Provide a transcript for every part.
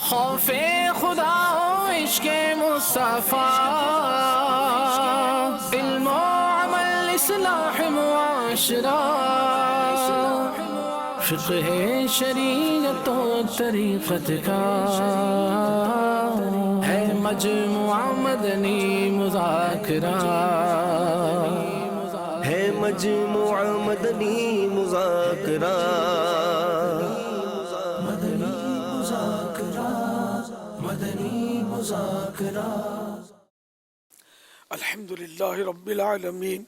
خوف خدا و عشق مصطفیٰ، علم و عمل اصلاح معاشرہ، فقہ شریعت و طریقت کا ہے مجموعہ مدنی مذاکرہ، ہے مجموعہ مدنی مذاکرہ، الحمدللہ رب العالمین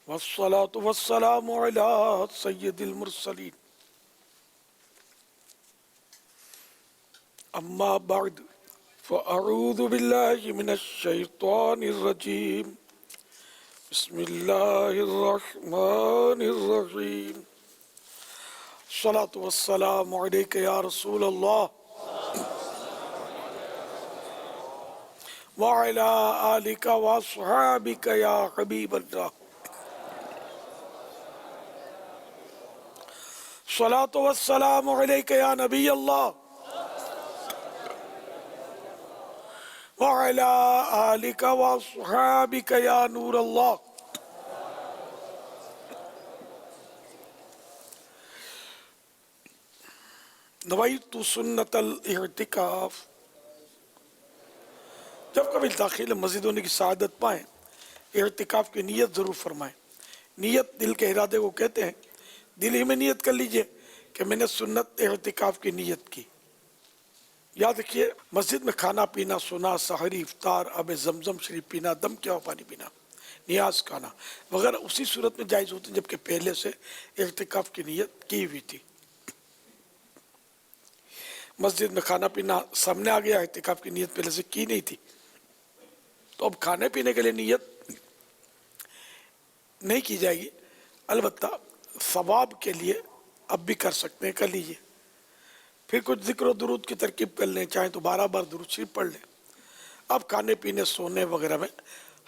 والصلاة والسلام علی سید المرسلین، اما بعد فاعوذ باللہ من الشیطان الرجیم، بسم اللہ الرحمن الرحیم، الصلاة والسلام علیک یا رسول اللہ وعلی آلک واصحابک یا حبیب اللہ، الصلاة والسلام علیک یا نبی اللہ وعلی آلک واصحابک یا نور اللہ۔ نویت سنت الاعتکاف، جب کبھی داخل مسجد ہونے کی سعادت پائیں اعتکاف کی نیت ضرور فرمائیں۔ نیت دل کے ارادے کو کہتے ہیں، دل ہی میں نیت کر لیجئے کہ میں نے سنت اعتکاف کی نیت کی۔ یاد رکھیے، مسجد میں کھانا پینا، سونا، سحری، افطار، آب زمزم شریف پینا، دم کیا ہوا پانی پینا، نیاز کھانا وغیرہ اسی صورت میں جائز ہوتے ہیں جبکہ پہلے سے اعتکاف کی نیت کی ہوئی تھی۔ مسجد میں کھانا پینا سامنے آ گیا، اعتکاف کی نیت پہلے سے کی نہیں تھی، تو اب کھانے پینے کے لیے نیت نہیں کی جائے گی، البتہ ثواب کے لیے اب بھی کر سکتے ہیں، کر لیجئے۔ پھر کچھ ذکر و درود کی ترکیب کر لیں، چاہیں تو 12 بار درود شریف پڑھ لیں۔ اب کھانے پینے سونے وغیرہ میں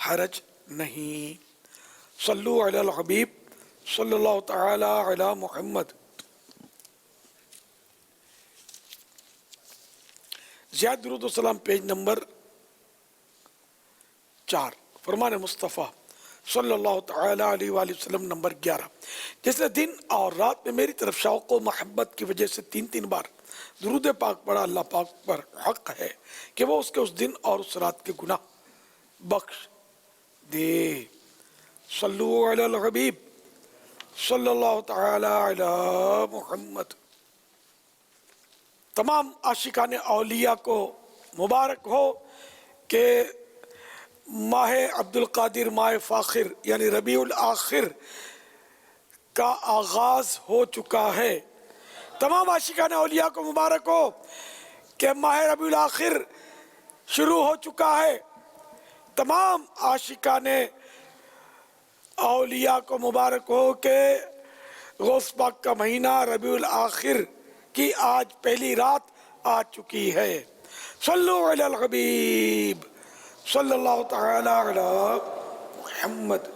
حرج نہیں۔ صلو علی الحبیب صلی اللہ تعالی علی محمد۔ زیاد درود و سلام پیج نمبر 4، فرمان مصطفیٰ صلی اللہ تعالی علیہ وآلہ وسلم نمبر 11، جس نے دن اور رات میں میری طرف شوق و محبت کی وجہ سے 3 بار درود پاک پڑھا، اللہ پاک پر حق ہے کہ وہ اس کے اس دن اور اس رات کے گناہ بخش دے۔ صلو علی الحبیب صلی اللہ تعالی علی محمد۔ تمام عاشقان اولیاء کو مبارک ہو کہ ماہ عبد القادر، ماہ فاخر یعنی ربیع الآخر کا آغاز ہو چکا ہے۔ تمام عاشقان اولیاء کو مبارک ہو کہ ماہ ربیع الآخر شروع ہو چکا ہے۔ تمام عاشقان اولیاء کو مبارک ہو کہ غوث پاک کا مہینہ ربیع الآخر کی آج پہلی رات آ چکی ہے۔ صلو علی الحبیب صلی اللہ تعالی علی محمد۔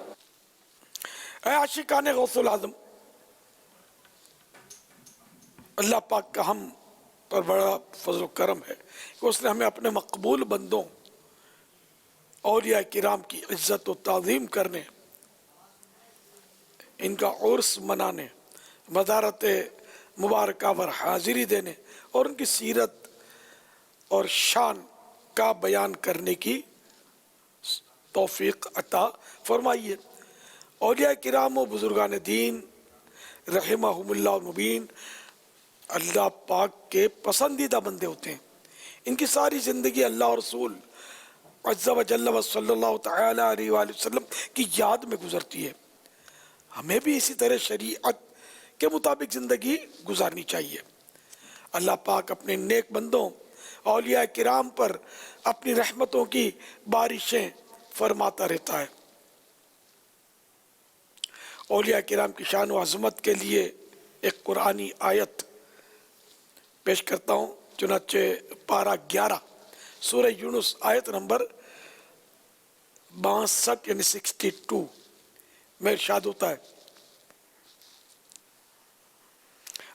اے عاشقان غوث العظم، اللہ پاک کا ہم پر بڑا فضل و کرم ہے کہ اس نے ہمیں اپنے مقبول بندوں اولیاء کرام کی عزت و تعظیم کرنے، ان کا عرس منانے، مزارت مبارکہ پر حاضری دینے اور ان کی سیرت اور شان کا بیان کرنے کی توفیق عطا فرمائیے۔ اولیاء کرام و بزرگان دین رحمہم اللہ المبین اللہ پاک کے پسندیدہ بندے ہوتے ہیں۔ ان کی ساری زندگی اللہ اور رسول عز و جل و صلی اللہ تعالی علیہ وآلہ وسلم کی یاد میں گزرتی ہے۔ ہمیں بھی اسی طرح شریعت کے مطابق زندگی گزارنی چاہیے۔ اللہ پاک اپنے نیک بندوں اولیاء کرام پر اپنی رحمتوں کی بارشیں فرماتا رہتا ہے۔ اولیاء کرام کی شان و عظمت کے لیے ایک قرآنی آیت پیش کرتا ہوں، چنانچہ پارہ 11 سورہ یونس آیت نمبر 62 یعنی 62 میں ارشاد ہوتا ہے،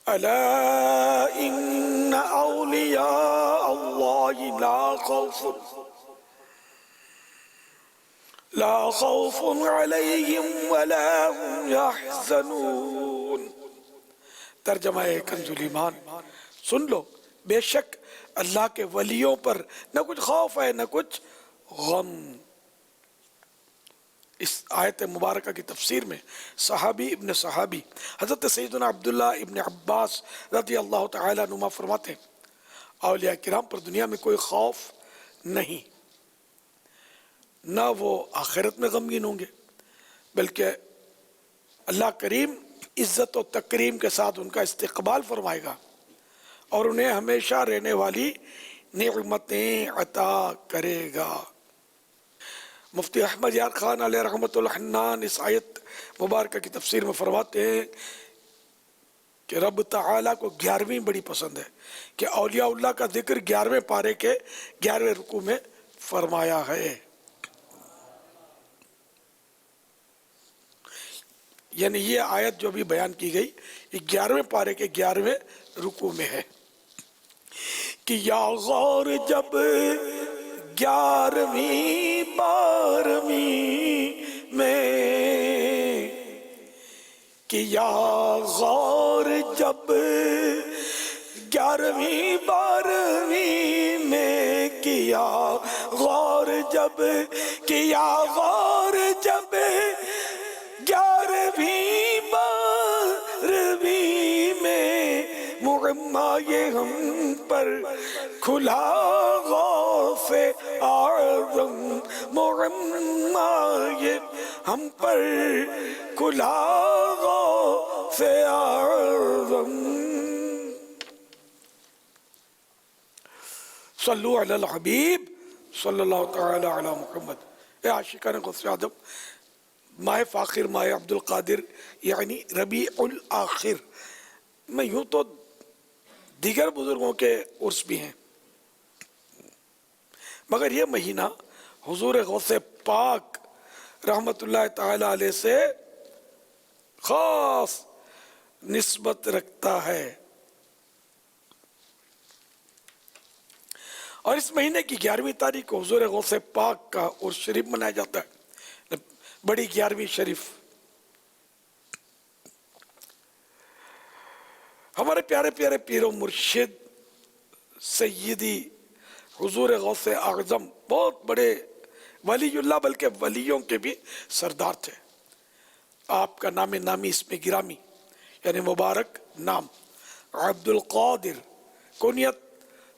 الا ان اولیاء اللہ لا خوف علیہم ولا هم یحزنون۔ ترجمہ ہے کنز الایمان، سن لو بے شک اللہ کے ولیوں پر نہ کچھ خوف ہے نہ کچھ غم۔ اس آیت مبارکہ کی تفسیر میں صحابی ابن صحابی حضرت سیدنا عبداللہ ابن عباس رضی اللہ تعالیٰ عنہما فرماتے ہیں اولیاء کرام پر دنیا میں کوئی خوف نہیں، نہ وہ آخرت میں غمگین ہوں گے، بلکہ اللہ کریم عزت و تکریم کے ساتھ ان کا استقبال فرمائے گا اور انہیں ہمیشہ رہنے والی نعمتیں عطا کرے گا۔ مفتی احمد یار خان علیہ رحمۃ الحنان اس آیت مبارکہ کی تفسیر میں فرماتے ہیں کہ رب تعالیٰ کو 11ویں بڑی پسند ہے کہ اولیاء اللہ کا ذکر 11ویں پارے کے 11ویں رکوع میں فرمایا ہے، یعنی یہ آیت جو بھی بیان کی گئی یہ 11ویں پارے کے 11ویں رکوع میں ہے کہ یا غور جب 11ویں 12ویں میں، کہ یا غور جب 11ویں 12ویں میں، کیا غور جب، کیا غور جب 11ویں 12ویں میں، معمہ یہ ہم پر کھلا غوث اعظم، معمہ یہ ہم پر کھلا غوث اعظم۔ صلو علی الحبیب صلی اللہ تعالی علی محمد۔ اے عاشقان غوث اعظم، ماہ فاخر ماہ عبد القادر یعنی ربیع الاخر میں یوں تو دیگر بزرگوں کے عرس بھی ہیں، مگر یہ مہینہ حضور غوث پاک رحمت اللہ تعالی علیہ سے خاص نسبت رکھتا ہے، اور اس مہینے کی 11ویں تاریخ کو حضور غوث پاک کا عرس شریف منایا جاتا ہے، بڑی 11ویں شریف۔ ہمارے پیارے پیارے پیر و مرشد سیدی حضور غوث اعظم بہت بڑے ولی اللہ، بلکہ ولیوں کے بھی سردار تھے۔ آپ کا نام نامی اسم گرامی یعنی مبارک نام عبد القادر، کنیت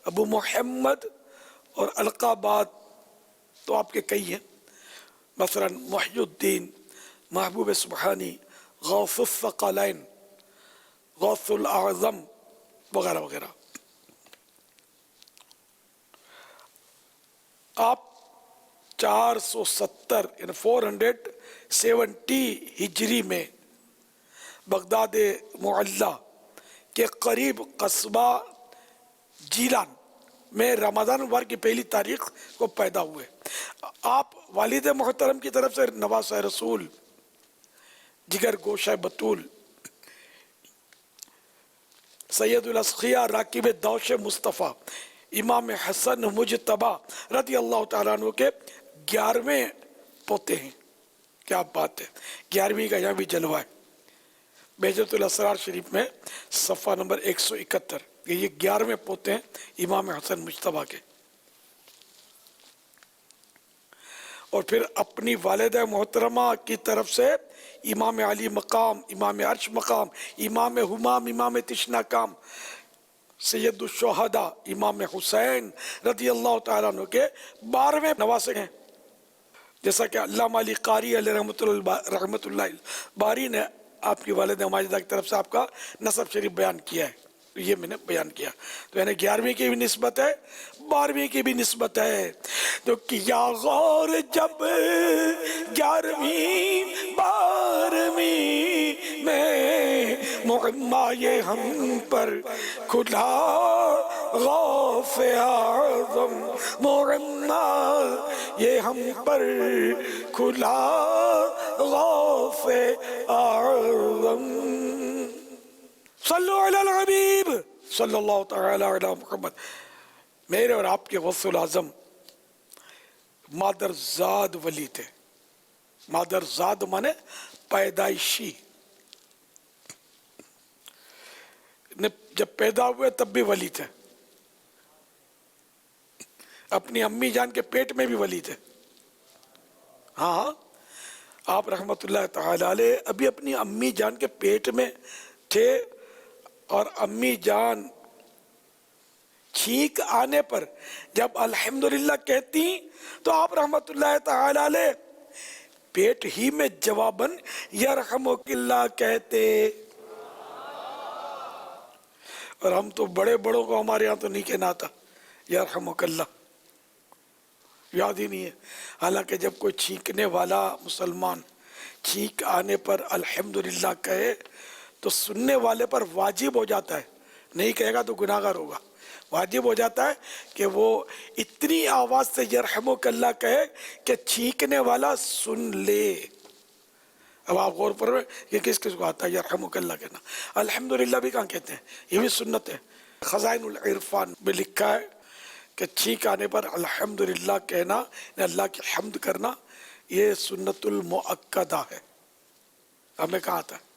ابو محمد، اور القابات تو آپ کے کئی ہیں، مثلا محی الدین، محبوب سبحانی، غوث الثقلین، غوث الاعظم وغیرہ وغیرہ۔ آپ 470 یعنی 470 ہجری میں بغداد معلی کے قریب قصبہ جیلان میں رمضان الور کی پہلی تاریخ کو پیدا ہوئے۔ آپ والد محترم کی طرف سے نواسہ رسول، جگر گوشہ بطول، سید الاسقیاء راکب دوش مصطفیٰ، امام حسن مجتبی رضی اللہ تعالیٰ عنہ کے 11ویں پوتے ہیں۔ کیا بات ہے، 11ویں کا یہاں بھی جلوہ ہے۔ بہجت الاسرار شریف میں صفحہ نمبر 171، یہ 11ویں پوتے ہیں امام حسن مجتبی کے۔ اور پھر اپنی والدہ محترمہ کی طرف سے امام علی مقام، امام عرش مقام، امام حمام، امام تشنا کام، سید الشہداء امام حسین رضی اللہ تعالیٰ عنہ کے 12ویں نواسے ہیں، جیسا کہ علامہ علی قاری علیہ رحمت اللہ باری نے آپ کی والدہ ماجدہ کی طرف سے آپ کا نسب شریف بیان کیا ہے، یہ میں نے بیان کیا۔ تو یعنی 11ویں کی بھی نسبت ہے، 12ویں کی بھی نسبت ہے۔ تو کیا غور جب 11ویں 12ویں میں، معمہ یہ ہم پر کھلا غوث اعظم، معمہ یہ ہم پر کھلا غوث اعظم۔ صلو علی الحبیب صلی اللہ تعالی علی محمد. میرے اور آپ کے غوث العظم مادرزاد ولی تھے. مادرزاد مانے پیدائشی، جب پیدا ہوئے تب بھی ولی تھے، اپنی امی جان کے پیٹ میں بھی ولی تھے. ہاں آپ رحمت اللہ تعالی علیہ ابھی اپنی امی جان کے پیٹ میں تھے، اور امی جان چھینک آنے پر جب الحمدللہ کہتی تو آپ رحمت اللہ تعالی علیہ پیٹ ہی میں جواباً یرحمک اللہ کہتے. اور ہم تو بڑے بڑوں کو ہمارے ہاں تو نہیں کہنا آتا یرحمک اللہ، یاد ہی نہیں ہے. حالانکہ جب کوئی چھینکنے والا مسلمان چھینک آنے پر الحمدللہ کہے تو سننے والے پر واجب ہو جاتا ہے، نہیں کہے گا تو گناہگار ہوگا، واجب ہو جاتا ہے کہ وہ اتنی آواز سے یرحمک اللہ کہے کہ چھینکنے والا سن لے. اب آپ غور پر یہ کس کس کو آتا ہے یرحمک اللہ کہنا؟ الحمدللہ بھی کہاں کہتے ہیں، یہ بھی سنت ہے. خزائن العرفان میں لکھا ہے کہ چھینک آنے پر الحمدللہ کہنا، یعنی اللہ کی حمد کرنا، یہ سنت المؤکدہ ہے. ہمیں کہاں آتا ہے؟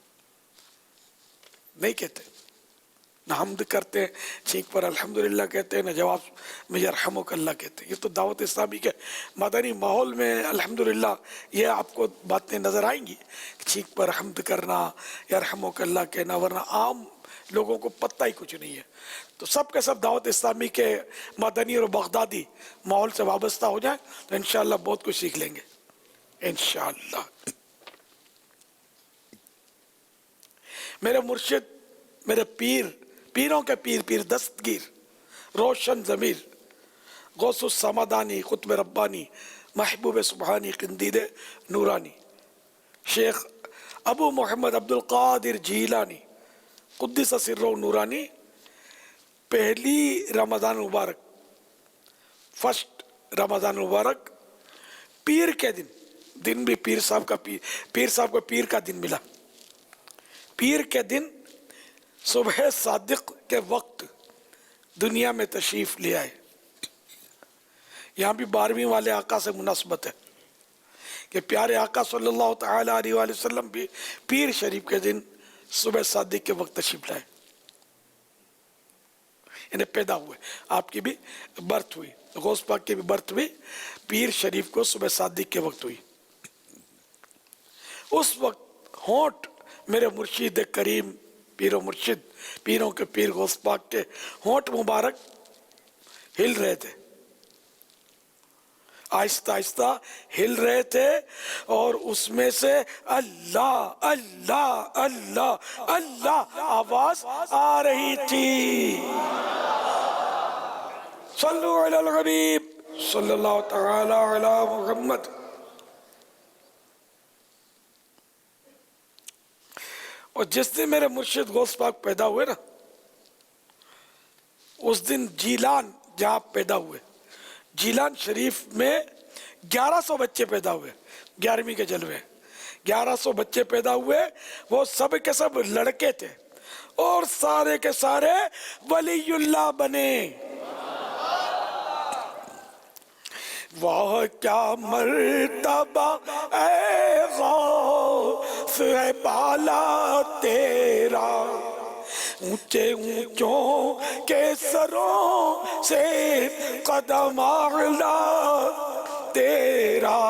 نہیں کہتے، نہ حمد کرتے ہیں چھینک پر الحمدللہ کہتے ہیں، نہ جواب میں یرحمک اللہ کہتے ہیں. یہ تو دعوت اسلامی کے مدنی ماحول میں الحمدللہ یہ آپ کو باتیں نظر آئیں گی، چھینک پر حمد کرنا، یرحمک اللہ کہنا، ورنہ عام لوگوں کو پتہ ہی کچھ نہیں ہے. تو سب کے سب دعوت اسلامی کے مدنی اور بغدادی ماحول سے وابستہ ہو جائیں تو انشاءاللہ بہت کچھ سیکھ لیں گے انشاءاللہ. میرے مرشد، میرے پیر، پیروں کے پیر، پیر دستگیر، روشن ضمیر، غوث السمدانی، قطب ربانی، محبوب سبحانی، قندیل نورانی، شیخ ابو محمد عبد القادر جیلانی قدس سرہ نورانی، پہلی رمضان مبارک، فرسٹ رمضان مبارک، پیر کے دن بھی پیر صاحب کو پیر کا دن ملا. پیر کے دن صبح صادق کے وقت دنیا میں تشریف لے آئے. یہاں بھی 12ویں والے آقا سے مناسبت ہے کہ پیارے آقا صلی اللہ تعالی علیہ وآلہ وسلم بھی پیر شریف کے دن صبح صادق کے وقت تشریف لائے، یعنی پیدا ہوئے. آپ کی بھی برتھ ہوئی، غوث پاک کی بھی برتھ ہوئی پیر شریف کو صبح صادق کے وقت ہوئی. اس وقت ہونٹ میرے مرشد کریم، پیر و مرشد، پیروں کے پیر غوث پاک کے ہونٹ مبارک ہل رہے تھے، آہستہ آہستہ ہل رہے تھے، اور اس میں سے اللہ اللہ اللہ اللہ آواز آ رہی تھی. صلو علی الحبیب صلی اللہ تعالی علی محمد. اور جس دن میرے مرشد غوث پاک پیدا ہوئے نا، اس دن جیلان جہاں پیدا ہوئے، جیلان شریف میں 1100 بچے پیدا ہوئے. 11ویں کے جلوے 1100 بچے پیدا ہوئے، وہ سب کے سب لڑکے تھے، اور سارے کے سارے ولی اللہ بنے. واہ کیا مرتبہ اے غوث ہے بالا تیرا، اونچے اونچوں کے سروں سے قدم اعلیٰ تیرا.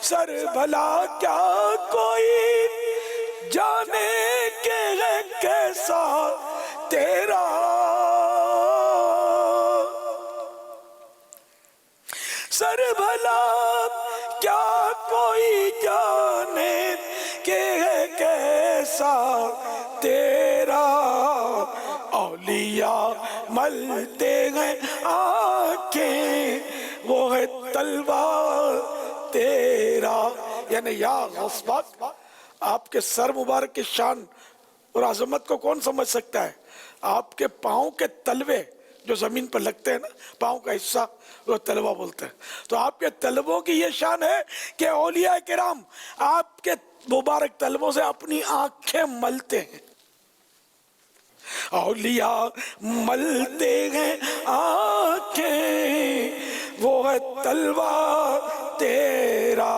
سر بھلا کیا کوئی جانے کہ ہے کیسا تیرا، سر بھلا کیا کوئی جانے کہ ہے کیسا تیرا. اولیاء ملتے ہیں آنکھیں، وہ ہے تلوار تیرا. یعنی یا غوث پاک، آپ کے سر مبارک کی شان اور عظمت کو کون سمجھ سکتا ہے؟ آپ کے پاؤں کے تلوے جو زمین پر لگتے ہیں نا، پاؤں کا حصہ، وہ تلوہ بولتے ہیں. تو آپ کے تلووں کی یہ شان ہے کہ اولیاء کرام آپ کے مبارک تلووں سے اپنی آنکھیں ملتے ہیں. اولیاء ملتے ہیں آنکھیں، وہ ہے تلوار تیرا،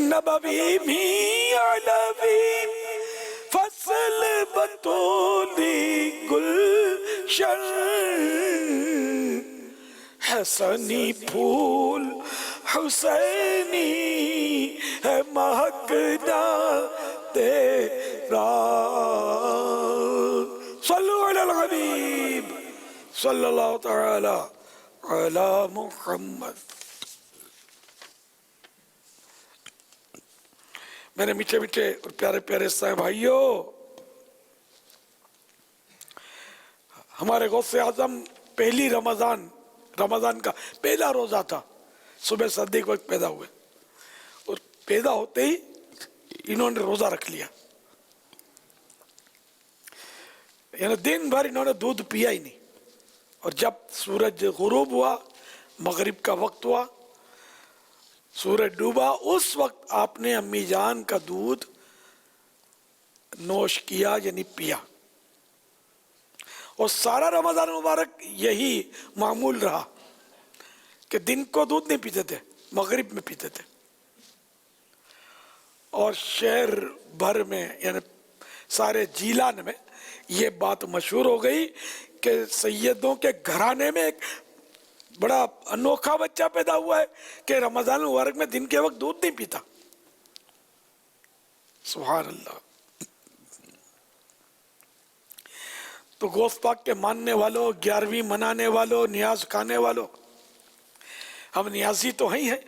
نبوی بھی علوی فصل بطولی گلشن، حسنی پھول حسینی ہے مہکنا تیرا۔ صلو علی الحبیب صلی اللہ تعالی علی محمد۔ میرے میٹھے میٹھے اور پیارے پیارے اسلامی بھائیوں، ہمارے غوث اعظم پہلی رمضان کا پہلا روزہ تھا، صبح صدیق وقت پیدا ہوئے، اور پیدا ہوتے ہی انہوں نے روزہ رکھ لیا، یعنی دن بھر انہوں نے دودھ پیا ہی نہیں، اور جب سورج غروب ہوا، مغرب کا وقت ہوا، سورج ڈوبا، اس وقت آپ نے امی جان کا دودھ نوش کیا، یعنی پیا، اور سارا رمضان مبارک یہی معمول رہا کہ دن کو دودھ نہیں پیتے تھے، مغرب میں پیتے تھے، اور شہر بھر میں یعنی سارے جیلان میں یہ بات مشہور ہو گئی کہ سیدوں کے گھرانے میں ایک بڑا انوکھا بچہ پیدا ہوا ہے کہ رمضان مبارک میں دن کے وقت دودھ نہیں پیتا۔ سبحان اللہ۔ تو غوث پاک کے ماننے والوں، 11ویں منانے والوں، نیاز کھانے والوں، ہم نیازی تو ہی ہیں،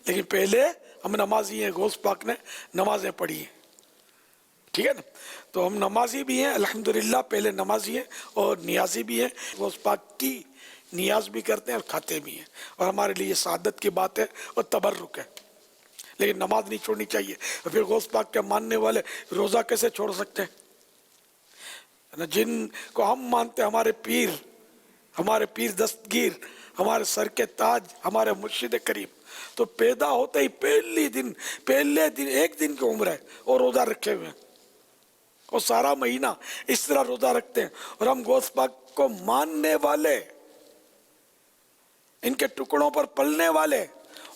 لیکن پہلے ہم نمازی ہیں، غوث پاک نے نمازیں پڑھی ہیں، ٹھیک ہے نا؟ تو ہم نمازی بھی ہیں الحمدللہ، پہلے نمازی ہیں اور نیازی بھی ہیں، غوث پاک کی نیاز بھی کرتے ہیں اور کھاتے بھی ہیں، اور ہمارے لیے یہ سعادت کی بات ہے اور تبرک ہے، لیکن نماز نہیں چھوڑنی چاہیے۔ اور پھر غوث پاک کے ماننے والے روزہ کیسے چھوڑ سکتے ہیں؟ جن کو ہم مانتے ہیں، ہمارے پیر دستگیر، ہمارے سر کے تاج، ہمارے مرشد کریم، تو پیدا ہوتے ہی پہلے دن ایک دن کی عمر ہے اور روزہ رکھے ہوئے ہیں، اور سارا مہینہ اس طرح روزہ رکھتے ہیں، اور ہم غوث پاک کو ماننے والے، ان کے ٹکڑوں پر پلنے والے،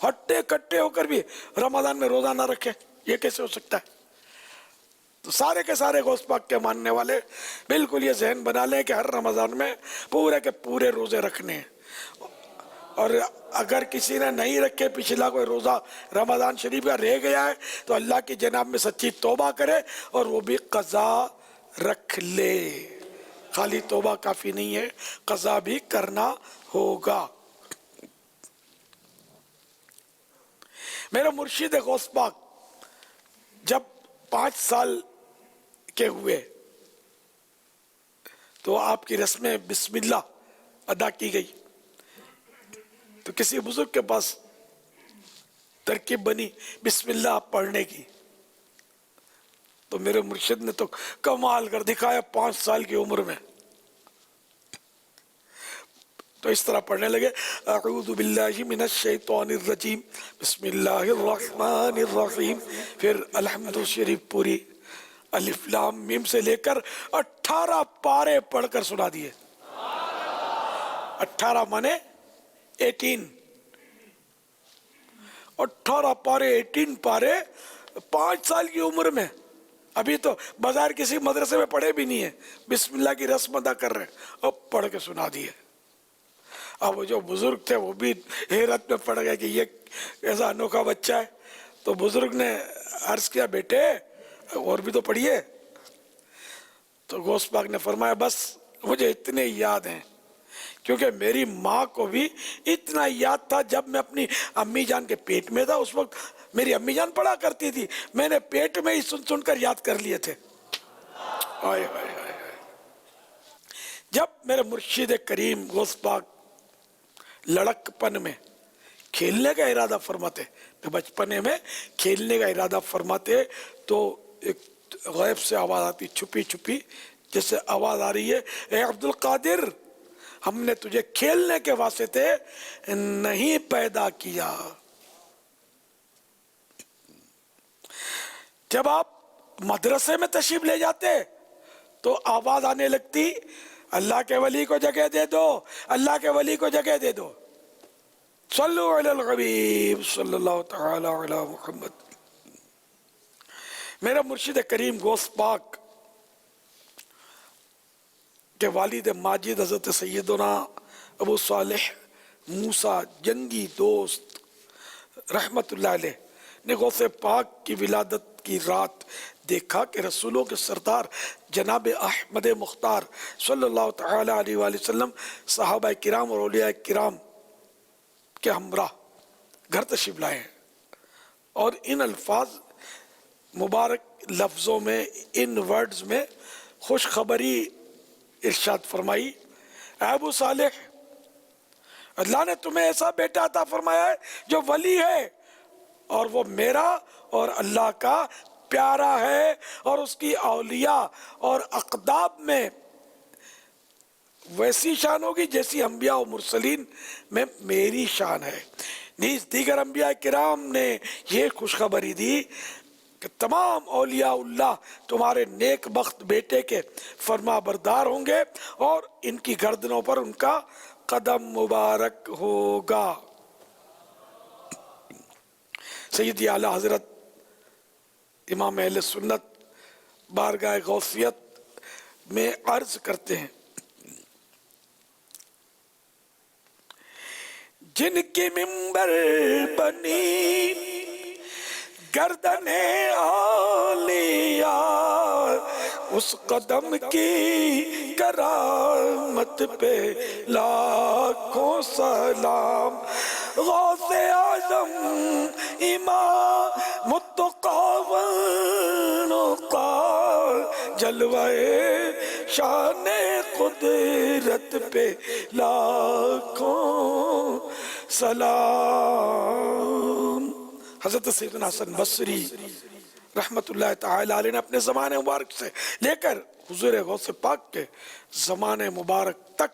ہٹے کٹے ہو کر بھی رمضان میں روزہ نہ رکھے، یہ کیسے ہو سکتا ہے؟ تو سارے کے سارے غوث پاک کے ماننے والے بالکل یہ ذہن بنا لیں کہ ہر رمضان میں پورے کے پورے روزے رکھنے ہیں، اور اگر کسی نے نہیں رکھے، پچھلا کوئی روزہ رمضان شریف کا رہ گیا ہے، تو اللہ کی جناب میں سچی توبہ کرے اور وہ بھی قضا رکھ لے، خالی توبہ کافی نہیں ہے، قضا بھی کرنا ہوگا۔ میرا مرشد غوث پاک جب 5 سال کے ہوئے تو آپ کی رسم بسم اللہ ادا کی گئی، تو کسی بزرگ کے پاس ترکیب بنی بسم اللہ پڑھنے کی، تو میرے مرشد نے تو کمال کر دکھایا 5 سال کی عمر میں، تو اس طرح پڑھنے لگے، اعوذ باللہ من الشیطان الرجیم بسم اللہ الرحمن الرحیم، پھر الحمد شریف پوری الف لام میم سے لے کر 18 پارے پڑھ کر سنا دیے۔ 18 مانے 18، 18 پارے 18 پارے 5 سال کی عمر میں، ابھی تو بازار کسی مدرسے میں پڑھے بھی نہیں ہے، بسم اللہ کی رسم ادا کر رہے ہیں، اب پڑھ کے سنا دیے۔ اب وہ جو بزرگ تھے وہ بھی حیرت میں پڑ گئے کہ یہ ایسا انوکھا بچہ ہے، تو بزرگ نے عرض کیا بیٹے اور بھی تو پڑھیے، تو غوث پاک نے فرمایا بس مجھے اتنے یاد ہیں، کیونکہ میری ماں کو بھی اتنا یاد تھا، جب میں اپنی امی جان کے پیٹ میں تھا اس وقت میری امی جان پڑھا کرتی تھی، میں نے پیٹ میں ہی سن سن کر یاد کر لیے تھے۔ جب میرے مرشد کریم غوث پاک لڑک پن میں کھیلنے کا ارادہ فرماتے، بچپنے میں کھیلنے کا ارادہ فرماتے، تو ایک غیب سے آواز آتی، چھپی چھپی جیسے آواز آ رہی ہے، اے عبد القادر ہم نے تجھے کھیلنے کے واسطے نہیں پیدا کیا۔ جب آپ مدرسے میں تشریف لے جاتے تو آواز آنے لگتی اللہ کے ولی کو جگہ دے دو، اللہ کے ولی کو جگہ دے دو۔ صلو علی الحبیب صلی اللہ تعالی علی محمد۔ میرا مرشد کریم غوث پاک کے والد ماجد حضرت سیدنا ابو صالح موسیٰ جنگی دوست رحمت اللہ علیہ نے غوث پاک کی ولادت کی رات دیکھا کہ رسولوں کے سردار جناب احمد مختار صلی اللہ تعالی علیہ وآلہ وسلم صحابہ کرام اور اولیاء کرام کے ہمراہ گھر تشریف لائے ہیں، اور ان الفاظ مبارک لفظوں میں، ان ورڈز میں خوشخبری ارشاد فرمائی، اے ابو صالح، اللہ نے تمہیں ایسا بیٹا عطا فرمایا ہے جو ولی ہے، اور وہ میرا اور اللہ کا پیارا ہے، اور اس کی اولیاء اور اقداب میں ویسی شان ہوگی جیسی انبیاء و مرسلین میں میری شان ہے۔ نیز دیگر انبیاء کرام نے یہ خوشخبری دی کہ تمام اولیاء اللہ تمہارے نیک بخت بیٹے کے فرما بردار ہوں گے، اور ان کی گردنوں پر ان کا قدم مبارک ہوگا۔ سیدی اعلیٰ حضرت امام اہل سنت بارگاہ غوثیت میں عرض کرتے ہیں، جن کی ممبر بنی گردن اولیاء، اس قدم کی کرامت پہ لاکھوں سلام۔ غوث اعظم امام التقی جلوہ شان قدرت پہ لاکھوں سلام۔ حضرت سیدنا حسن بصری رحمت اللہ تعالی علیہ نے اپنے زمانے مبارک سے لے کر حضور غوث پاک کے زمانے مبارک تک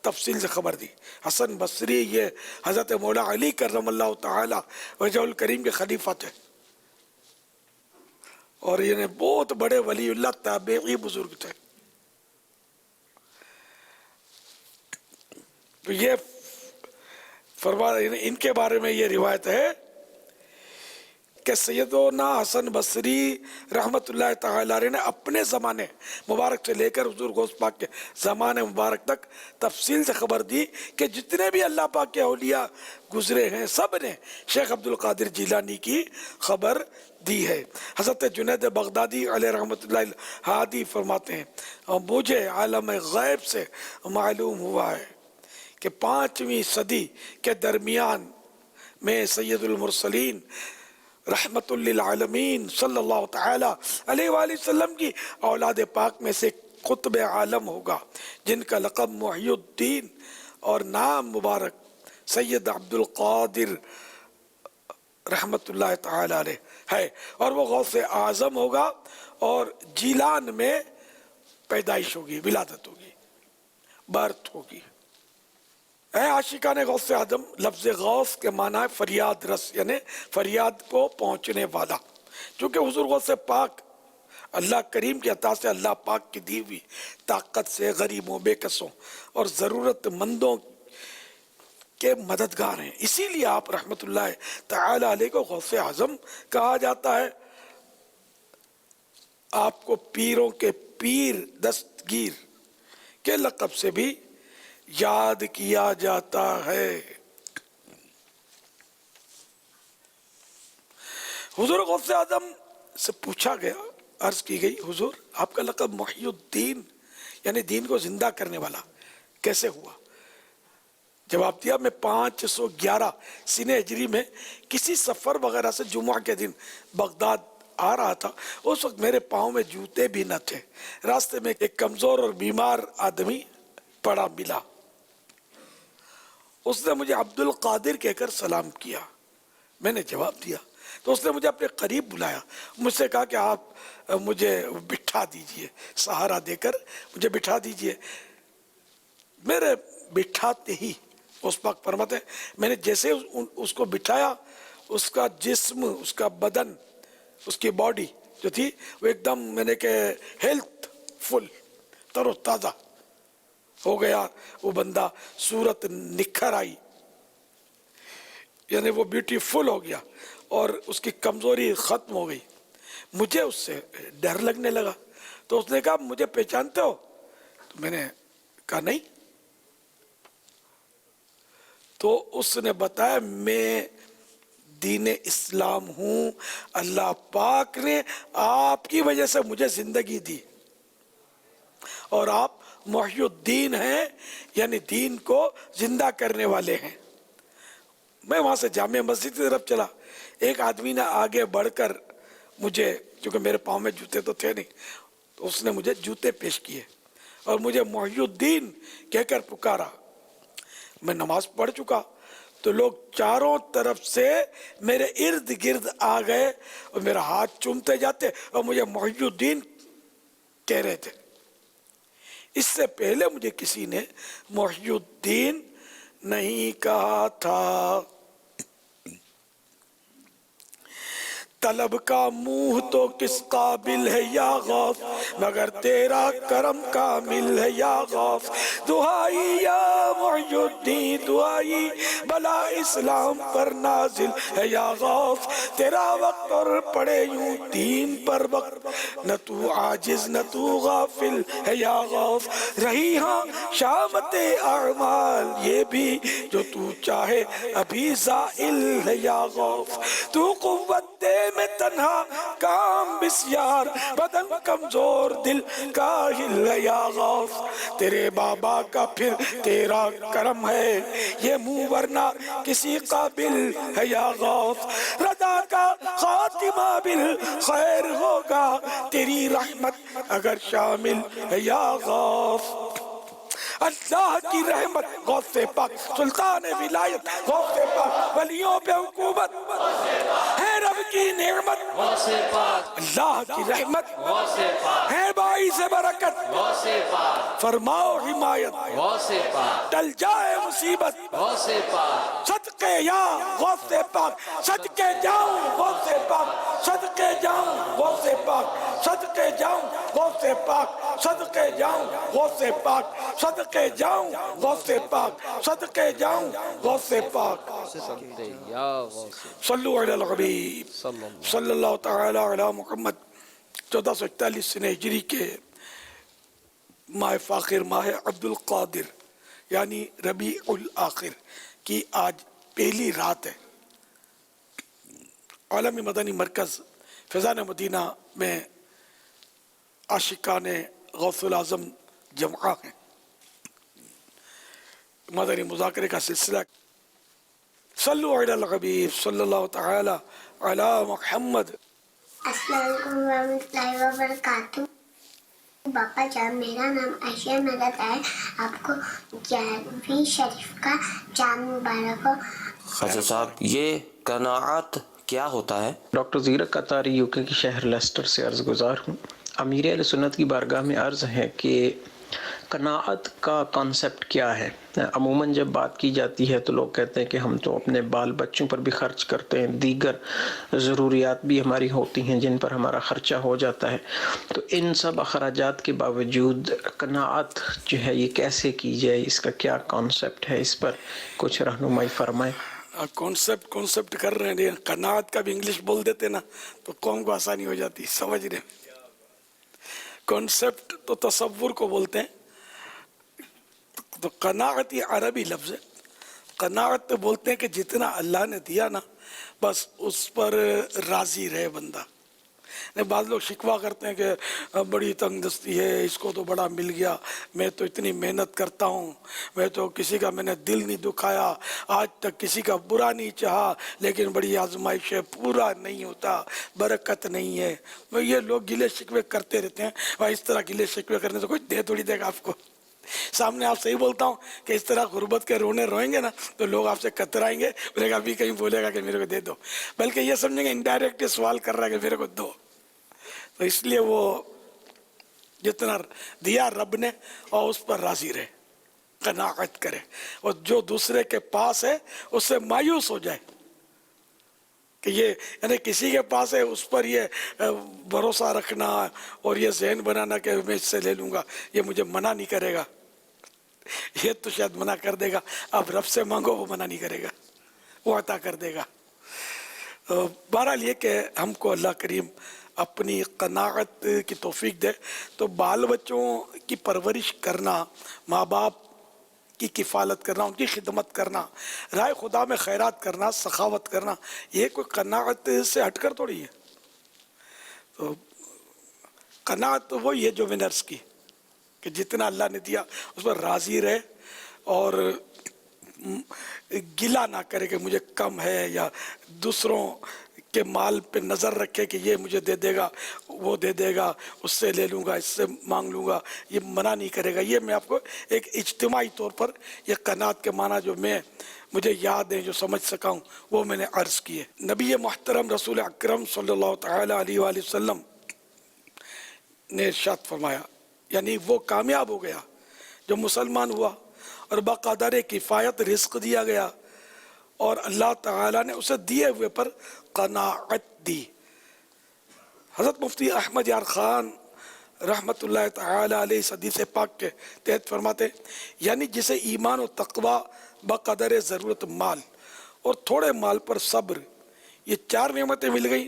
تفصیل سے خبر دی۔ حسن بصری یہ حضرت مولا علی کرم اللہ تعالی وجہ الکریم کے خلیفہ تھے، اور یہ بہت بڑے ولی اللہ تابعی بزرگ تھے۔ تو یہ ان کے بارے میں یہ روایت ہے کہ سیدنا حسن بصری رحمت اللہ تعالی علیہ نے اپنے زمانے مبارک سے لے کر حضور غوث پاک کے زمانے مبارک تک تفصیل سے خبر دی کہ جتنے بھی اللہ پاک کے اولیاء گزرے ہیں سب نے شیخ عبد القادر جیلانی کی خبر دی ہے۔ حضرت جنید بغدادی علیہ رحمت اللہ ہادی فرماتے ہیں، اور مجھے عالم غیب سے معلوم ہوا ہے کہ 5ویں صدی کے درمیان میں سید المرسلین رحمت للعالمین صلی اللہ تعالی علیہ وآلہ وسلم کی اولاد پاک میں سے قطب عالم ہوگا، جن کا لقب محی الدین اور نام مبارک سید عبد القادر رحمت اللہ تعالی علیہ ہے، اور وہ غوث اعظم ہوگا، اور جیلان میں پیدائش ہوگی، ولادت ہوگی، برت ہوگی۔ اے عاشقان غوث اعظم، لفظ غوث کے معنی ہے فریاد رس، یعنی فریاد کو پہنچنے والا۔ چونکہ حضور غوث پاک اللہ کریم کی عطا سے اللہ پاک کی دی ہوئی طاقت سے غریبوں، بے کسوں اور ضرورت مندوں کے مددگار ہیں، اسی لیے آپ رحمت اللہ تعالی علیہ کو غوث اعظم کہا جاتا ہے۔ آپ کو پیروں کے پیر دستگیر کے لقب سے بھی یاد کیا جاتا ہے۔ حضور غوث اعظم سے پوچھا گیا، عرض کی گئی، حضور آپ کا لقب محی الدین یعنی دین کو زندہ کرنے والا کیسے ہوا؟ جواب دیا، میں 511 سنہ ہجری میں کسی سفر وغیرہ سے جمعہ کے دن بغداد آ رہا تھا، اس وقت میرے پاؤں میں جوتے بھی نہ تھے، راستے میں ایک کمزور اور بیمار آدمی پڑا ملا، اس نے مجھے عبد القادر کہہ کر سلام کیا، میں نے جواب دیا تو اس نے مجھے اپنے قریب بلایا، مجھ سے کہا کہ آپ مجھے بٹھا دیجئے، سہارا دے کر مجھے بٹھا دیجئے۔ میرے بٹھاتے ہی اس پاک فرماتے ہیں، میں نے جیسے اس کو بٹھایا، اس کا جسم، اس کا بدن، اس کی باڈی جو تھی وہ ایک دم میں نے کہ ہیلتھ فل تر و تازہ ہو گیا وہ بندہ, صورت نکھر آئی, یعنی وہ بیوٹیفل ہو گیا اور اس کی کمزوری ختم ہو گئی. مجھے اس سے ڈر لگنے لگا. تو اس نے کہا مجھے پہچانتے ہو؟ تو میں نے کہا نہیں. تو اس نے بتایا میں دین اسلام ہوں, اللہ پاک نے آپ کی وجہ سے مجھے زندگی دی اور آپ محی الدین ہیں, یعنی دین کو زندہ کرنے والے ہیں. میں وہاں سے جامع مسجد کی طرف چلا. ایک آدمی نے آگے بڑھ کر مجھے, کیونکہ میرے پاؤں میں جوتے تو تھے نہیں, تو اس نے مجھے جوتے پیش کیے اور مجھے محی الدین کہہ کر پکارا. میں نماز پڑھ چکا تو لوگ چاروں طرف سے میرے ارد گرد آ گئے اور میرا ہاتھ چومتے جاتے اور مجھے محی الدین کہہ رہے تھے. اس سے پہلے مجھے کسی نے محی الدین نہیں کہا تھا. طلب کا منہ تو کس قابل ہے یا غوث, مگر تیرا کرم کامل ہے یا غوث. دعائی یا محی الدین دعائی, بلا اسلام پر نازل ہے یا غوث. تیرا وقت اور پڑے یوں دین پر وقت, نہ تو عاجز نہ تو غافل ہے یا غوث. رہی ہاں شامت اعمال یہ بھی جو تو چاہے ابھی زائل ہے یا غوث. تو قوت دے میں تنہا کام بسیار, بدن کمزور دل کاہل ہے یا غوث. تیرے بابا کا پھر تیرا کرم ہے یہ منہ ورنہ کسی قابل ہے یا غوث. رضا کا خاتمہ بالخیر ہوگا تیری رحمت اگر شامل ہے یا غوث. اللہ کی رحمت غوث پاک, سلطان ولایت غوث پاک, ولیوں پہ حکومت ہے رب کی نعمت. غوث پاک اللہ کی رحمت غوث پاک ہے باعث برکت, غوث پاک فرماؤ حمایت غوث پاک ٹل جائے مصیبت. غوث پاک صدقے یا غوث پاک, صدقے جاؤں غوث پاک, صدقے جاؤں غوث پاک, صدقے جاؤں غوث پاک, صدقے جاؤں غوث پاک, صدقے جاؤں غوث پاک, صدقے جاؤں غوث پاک. یا غوث صلو علی الحبیب صلی اللہ تعالی علی محمد. 1441 ہجری کے ماہ فاخر, ماہ عبد القادر یعنی ربیع الاخر کی آج پہلی رات ہے. عالمی مدنی مرکز فیضان مدینہ میں عاشقان غوث العظم جمعہ ہیں. مدنی مذاکرے کا سلسلہ. صلو علی الحبیب صلی اللہ تعالی علی محمد. السلام علیکم ورحمۃ اللہ وبرکاتہ. باپا جان میرا نام عائشہ مدد ہے. آپ کو 11ویں شریف کا جان مبارک ہو. خواجہ صاحب یہ قناعت کیا ہوتا ہے؟ ڈاکٹر زیرک قطاری یوکے کی شہر لیسٹر سے عرض گزار ہوں. امیر اہل سنت کی بارگاہ میں عرض ہے کہ قناعت کا کانسیپٹ کیا ہے. عموماً جب بات کی جاتی ہے تو لوگ کہتے ہیں کہ ہم تو اپنے بال بچوں پر بھی خرچ کرتے ہیں, دیگر ضروریات بھی ہماری ہوتی ہیں جن پر ہمارا خرچہ ہو جاتا ہے, تو ان سب اخراجات کے باوجود قناعت جو ہے یہ کیسے کی جائے, اس کا کیا کانسیپٹ ہے, اس پر کچھ رہنمائی فرمائیں. کانسیپٹ کر رہے ہیں. قناعت کا بھی انگلش بول دیتے نا تو قوم کو آسانی ہو جاتی سمجھنے میں. کانسیپٹ تو تصور کو بولتے ہیں, تو قناعت یہ عربی لفظ ہے. قناعت تو بولتے ہیں کہ جتنا اللہ نے دیا نا بس اس پر راضی رہے بندہ. بعض لوگ شکوہ کرتے ہیں کہ بڑی تنگ دستی ہے, اس کو تو بڑا مل گیا, میں تو اتنی محنت کرتا ہوں, میں تو کسی کا میں نے دل نہیں دکھایا, آج تک کسی کا برا نہیں چاہا, لیکن بڑی آزمائش ہے, پورا نہیں ہوتا, برکت نہیں ہے. یہ لوگ گلے شکوے کرتے رہتے ہیں. اور اس طرح گلے شکوے کرنے سے کوئی دے تھوڑی دے گا آپ کو. سامنے آپ صحیح بولتا ہوں کہ اس طرح غربت کے رونے روئیں گے نا تو لوگ آپ سے کترائیں گے, بولے گا ابھی کہیں بولے گا کہ میرے کو دے دو, بلکہ یہ سمجھیں گے انڈائریکٹ سوال کر رہا ہے کہ میرے کو دو. تو اس لیے وہ جتنا دیا رب نے اور اس پر راضی رہے, قناعت کرے, اور جو دوسرے کے پاس ہے اس سے مایوس ہو جائے. کہ یہ یعنی کسی کے پاس ہے اس پر یہ بھروسہ رکھنا اور یہ ذہن بنانا کہ میں اس سے لے لوں گا، یہ مجھے منع نہیں کرے گا، یہ تو شاید منع کر دے گا. اب رب سے مانگو، وہ منع نہیں کرے گا، وہ عطا کر دے گا. بہرحال یہ کہ ہم کو اللہ کریم اپنی قناعت کی توفیق دے. تو بال بچوں کی پرورش کرنا، ماں باپ کی کفالت کرنا، ان کی خدمت کرنا، رائے خدا میں خیرات کرنا، سخاوت کرنا، یہ کوئی قناعت سے ہٹ کر تھوڑی ہے. تو قناعت وہی ہے جو میں نے عرض کی کہ جتنا اللہ نے دیا اس پر راضی رہے اور گلہ نہ کرے کہ مجھے کم ہے، یا دوسروں کے مال پہ نظر رکھے کہ یہ مجھے دے دے گا، وہ دے دے گا، اس سے لے لوں گا، اس سے مانگ لوں گا، یہ منع نہیں کرے گا. یہ میں آپ کو ایک اجتماعی طور پر یہ قناعت کے معنی جو مجھے یاد ہے، جو سمجھ سکا ہوں، وہ میں نے عرض کیے. نبی محترم رسول اکرم صلی اللہ تعالی علیہ وآلہ وسلم نے ارشاد فرمایا، یعنی وہ کامیاب ہو گیا جو مسلمان ہوا اور بقدر کفایت رزق دیا گیا اور اللہ تعالیٰ نے اسے دیے ہوئے پر قناعت دی. حضرت مفتی احمد یار خان رحمت اللہ تعالیٰ علیہ اس حدیث پاک کے تحت فرماتے، یعنی جسے ایمان و تقوی، بقدر ضرورت مال اور تھوڑے مال پر صبر، یہ 4 نعمتیں مل گئیں،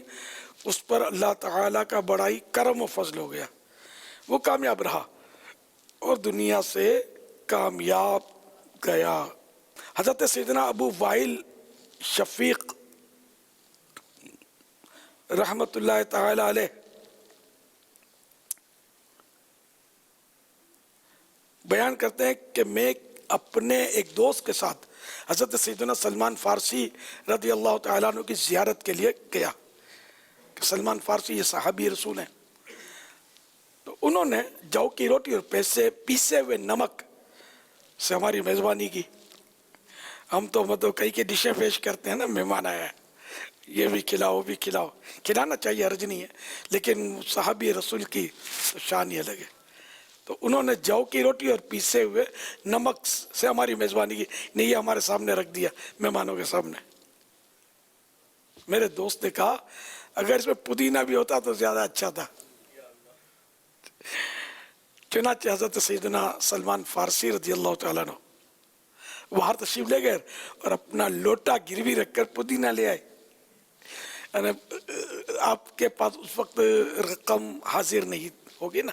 اس پر اللہ تعالیٰ کا بڑائی کرم و فضل ہو گیا، وہ کامیاب رہا اور دنیا سے کامیاب گیا. حضرت سیدنا ابو وائل شفیق رحمت اللہ تعالی علیہ بیان کرتے ہیں کہ میں اپنے ایک دوست کے ساتھ حضرت سیدنا سلمان فارسی رضی اللہ تعالیٰ عنہ کی زیارت کے لیے گیا. کہ سلمان فارسی یہ صحابی رسول ہیں. تو انہوں نے جو کی روٹی اور پیسے ہوئے نمک سے ہماری میزبانی کی. ہم تو مطلب کئی ڈشیں پیش کرتے ہیں نا، مہمان آیا ہے، یہ بھی کھلاؤ، وہ بھی کھلاؤ، کھلانا چاہیے، حرج نہیں ہے، لیکن صحابی رسول کی شان ہی الگ ہے. تو انہوں نے جو کی روٹی اور پیسے ہوئے نمک سے ہماری میزبانی کی. نہیں، یہ ہمارے سامنے رکھ دیا مہمانوں کے سامنے. میرے دوست نے کہا اگر اس میں پودینہ بھی ہوتا تو زیادہ اچھا تھا. چنانچہ حضرت سیدنا سلمان فارسی رضی اللہ تعالیٰ عنہ باہر تشریف لے گئے اور اپنا لوٹا گروی رکھ کر پودینہ لے آئے. یعنی آپ کے پاس اس وقت رقم حاضر نہیں ہوگی نا،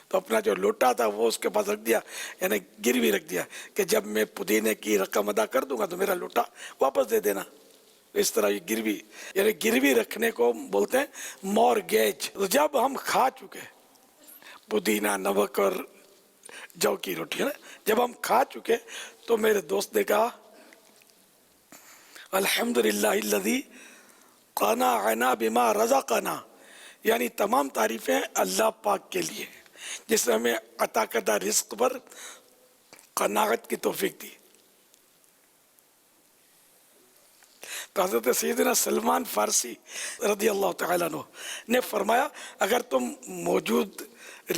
تو اپنا جو لوٹا تھا وہ اس کے پاس رکھ دیا، یعنی گروی رکھ دیا کہ جب میں پودینے کی رقم ادا کر دوں گا تو میرا لوٹا واپس دے دینا. اس طرح یہ گروی، یعنی گروی رکھنے کو بولتے ہیں مورگیج. تو جب ہم کھا چکے پودینہ، نمک اور جو کی روٹی، جب ہم کھا چکے تو میرے دوست نے کہا الحمدللہ الذی قنعنا بما رزقنا، یعنی تمام تعریفیں اللہ پاک کے لیے جس نے ہمیں عطا کردہ رزق پر قناعت کی توفیق دی. تو حضرت سیدنا سلمان فارسی رضی اللہ تعالیٰ عنہ نے فرمایا اگر تم موجود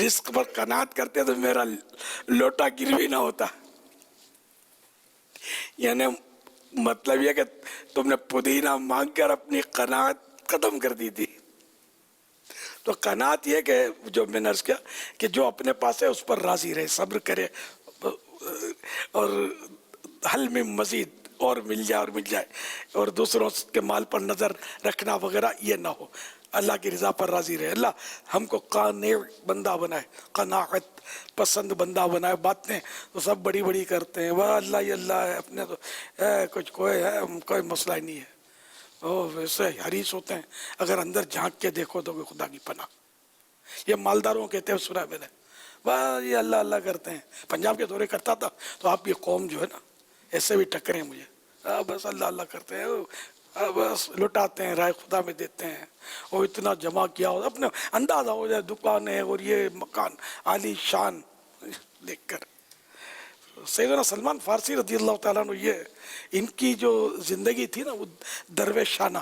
رزق پر قناعت کرتے تو میرا لوٹا گروی نہ ہوتا. یعنی مطلب یہ کہ تم نے پودینہ مانگ کر اپنی قناعت ختم کر دی تھی. تو قناعت یہ کہ جو میں نے عرض کیا کہ جو اپنے پاس ہے اس پر راضی رہے، صبر کرے، اور حل میں مزید اور مل جائے اور دوسروں کے مال پر نظر رکھنا وغیرہ یہ نہ ہو، اللہ کی رضا پر راضی رہے. اللہ ہم کو قانع بندہ بنائے، قناعت پسند بندہ بنائے. باتیں تو سب بڑی بڑی کرتے ہیں، وہ اللہ ہی اللہ ہے، اپنے تو کچھ کوئی مسئلہ ہی نہیں ہے، وہ ویسے حریص ہوتے ہیں. اگر اندر جھانک کے دیکھو تو خدا کی پناہ. یہ مالداروں کہتے ہیں سنا میں نے، بس یہ اللہ اللہ کرتے ہیں. پنجاب کے دورے کرتا تھا تو آپ کی قوم جو ہے نا ایسے بھی ٹکرے مجھے، بس اللہ اللہ کرتے ہیں، بس لٹاتے ہیں، رائے خدا میں دیتے ہیں. وہ اتنا جمع کیا ہو اپنے اندازہ ہو جائے دکانیں اور یہ مکان عالی شان دیکھ کر. سیدنا سلمان فارسی رضی اللہ تعالیٰ عنہ یہ ان کی جو زندگی تھی نا وہ درویشانہ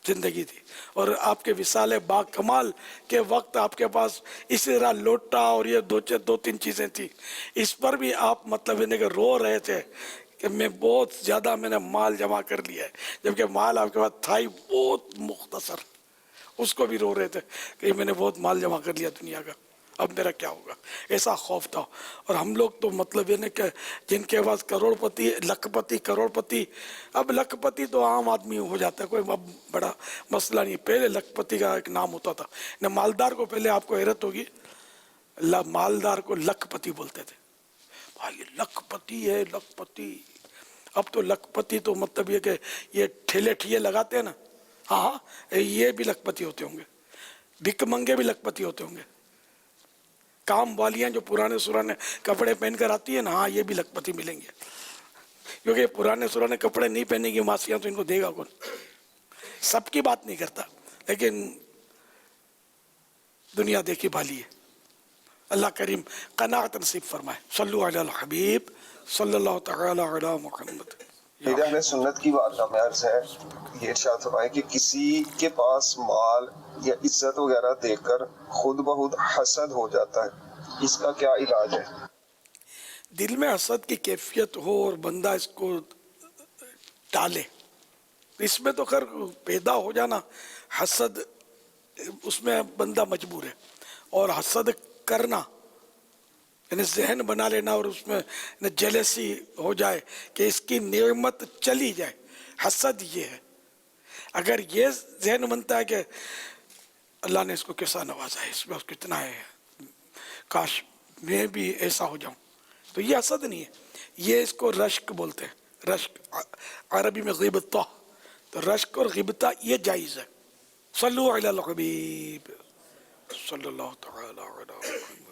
زندگی تھی. اور آپ کے وصال با کمال کے وقت آپ کے پاس اسی طرح لوٹا اور یہ دو تین چیزیں تھیں. اس پر بھی آپ مطلب کہ رو رہے تھے کہ میں بہت زیادہ میں نے مال جمع کر لیا ہے، جبکہ مال آپ کے پاس تھا ہی بہت مختصر. اس کو بھی رو رہے تھے کہ میں نے بہت مال جمع کر لیا دنیا کا، اب میرا کیا ہوگا. ایسا خوف تھا. اور ہم لوگ تو مطلب یہ نہیں کہ جن کے پاس کروڑ پتی، لکھ پتی، کروڑ پتی. اب لکھ پتی تو عام آدمی ہو جاتا ہے، کوئی اب بڑا مسئلہ نہیں. پہلے لکھ پتی کا ایک نام ہوتا تھا. مالدار کو پہلے آپ کو حیرت ہوگی، مالدار کو لکھ پتی بولتے تھے. بھائی لکھ پتی ہے، لکھ پتی. اب تو لکھ پتی تو مطلب یہ کہ یہ ٹھیلے ٹھیے لگاتے ہیں نا، ہاں یہ بھی لکھ پتی ہوتے ہوں گے. بھک منگے بھی لکھ پتی ہوتے ہوں گے. کام والیاں جو پرانے سرانے کپڑے پہن کر آتی ہیں نا، ہاں یہ بھی لکھ پتی ملیں گے. کیونکہ یہ پرانے سرانے کپڑے نہیں پہنے گی ماسیاں تو ان کو دے گا کون. سب کی بات نہیں کرتا، لیکن دنیا دیکھی بھالی ہے. اللہ کریم قناعت نصیب فرمائے. صلو علی الحبیب صلی اللہ تعالی علی محمد. میرے اہل سنت کی بارگاہ میں عرض ہے، یہ ارشاد فرمائے کہ کسی کے پاس مال یا عزت وغیرہ دیکھ کر خود بخود حسد ہو جاتا ہے، اس کا کیا علاج ہے؟ دل میں حسد کی کیفیت ہو اور بندہ اس کو ٹالے، اس میں تو خیر پیدا ہو جانا حسد، اس میں بندہ مجبور ہے. اور حسد کرنا یعنی ذہن بنا لینا اور اس میں جیلسی ہو جائے کہ اس کی نعمت چلی جائے، حسد یہ ہے. اگر یہ ذہن بنتا ہے کہ اللہ نے اس کو کیسا نوازا ہے، اس میں اس کو کتنا ہے، کاش میں بھی ایسا ہو جاؤں، تو یہ حسد نہیں ہے. یہ اس کو رشک بولتے ہیں. رشک عربی میں غیبتہ، تو رشک اور غیبتہ یہ جائز ہے. صلو علی الحبیب صلی اللہ تعالی علی محمد.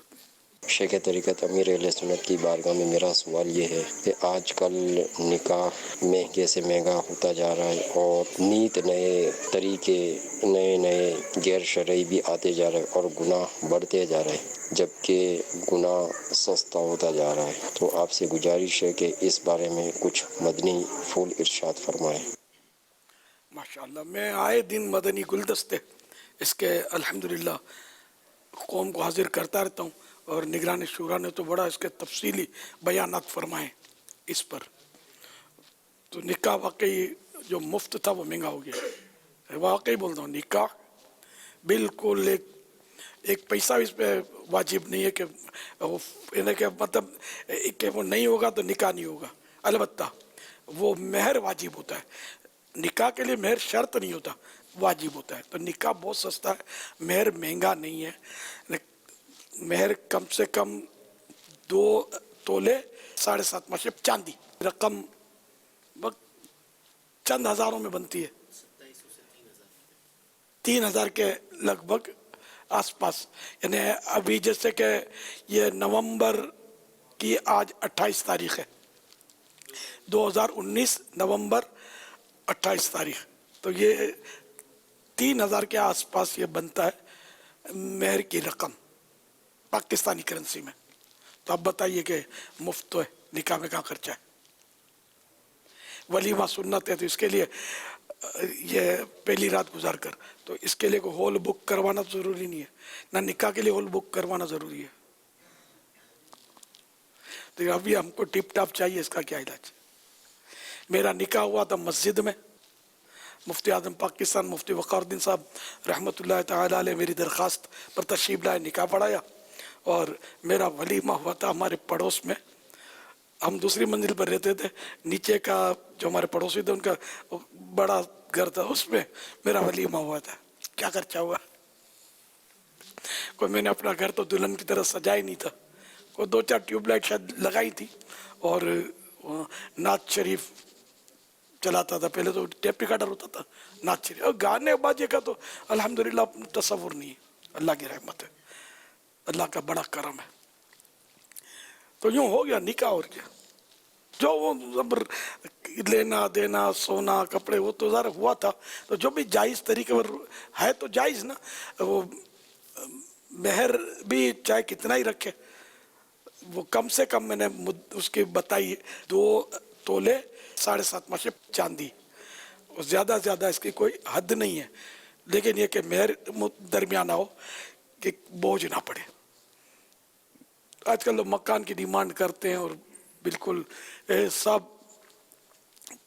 شیخ طریقت امیر اہل سنت کی بارگاہ میں میرا سوال یہ ہے کہ آج کل نکاح مہنگے سے مہنگا ہوتا جا رہا ہے اور نیت نئے طریقے نئے غیر شرعی بھی آتے جا رہے ہیں اور گناہ بڑھتے جا رہے ہیں جبکہ گناہ سستا ہوتا جا رہا ہے. تو آپ سے گزارش ہے کہ اس بارے میں کچھ مدنی پھول ارشاد فرمائیں. ماشاءاللہ میں آئے دن مدنی گلدستے اس کے الحمدللہ قوم کو حاضر کرتا رہتا ہوں، اور نگران شورا نے تو بڑا اس کے تفصیلی بیانات فرمائے اس پر. تو نکاح واقعی جو مفت تھا وہ مہنگا ہو گیا. واقعی بولتا ہوں، نکاح بالکل ایک پیسہ اس پہ واجب نہیں ہے کہ مطلب کہ وہ نہیں ہوگا تو نکاح نہیں ہوگا. البتہ وہ مہر واجب ہوتا ہے. نکاح کے لیے مہر شرط نہیں ہوتا، واجب ہوتا ہے. تو نکاح بہت سستا ہے، مہر مہنگا نہیں ہے. مہر کم سے کم 2 تولے 7.5 مشرب چاندی، رقم چند ہزاروں میں بنتی ہے، 3,000 کے لگ بھگ آس پاس. یعنی ابھی جیسے کہ یہ نومبر کی آج 28 تاریخ ہے، 2019 نومبر 28 تاریخ، تو یہ 3,000 کے آس پاس یہ بنتا ہے مہر کی رقم پاکستانی کرنسی میں. تو اب بتائیے کہ مفت تو ہے، نکاح میں کہاں خرچہ ہے. ولیمہ سنت ہے تو اس کے لیے یہ پہلی رات گزار کر، تو اس کے لیے کوئی ہال بک کروانا ضروری نہیں ہے، نہ نکاح کے لیے ہال بک کروانا ضروری ہے. تو ابھی ہم کو ٹپ ٹاپ چاہیے، اس کا کیا علاج. میرا نکاح ہوا تھا مسجد میں، مفتی اعظم پاکستان مفتی وقار الدین صاحب رحمۃ اللہ تعالی علیہ میری درخواست پر تشریف لائے، نکاح پڑھایا. اور میرا ولیمہ ہوا تھا ہمارے پڑوس میں، ہم دوسری منزل پر رہتے تھے. نیچے کا جو ہمارے پڑوسی تھے ان کا بڑا گھر تھا، اس میں میرا ولیمہ ہوا تھا. کیا خرچہ ہوا، کوئی میں نے اپنا گھر تو دلہن کی طرح سجائی نہیں تھا، کوئی 2-4 ٹیوب لائٹ شاید لگائی تھی، اور نعت شریف چلاتا تھا. پہلے تو ٹیپ ریکارڈر ہوتا تھا، نعت شریف. اور گانے باجے کا تو الحمدللہ تصور نہیں ہے. اللہ کی رحمت ہے، اللہ کا بڑا کرم ہے. تو یوں ہو گیا نکاح. اور کیا، جو وہ لینا دینا سونا کپڑے وہ تو ظاہر ہوا تھا. تو جو بھی جائز طریقے پر ہے تو جائز نا. وہ مہر بھی چاہے کتنا ہی رکھے، وہ کم سے کم میں نے اس کی بتائی 2 تولے 7.5 مشرب چاندی. زیادہ زیادہ اس کی کوئی حد نہیں ہے، لیکن یہ کہ مہر درمیانہ ہو کہ بوجھ نہ پڑے. آج کل لوگ مکان کی ڈیمانڈ کرتے ہیں اور بالکل سب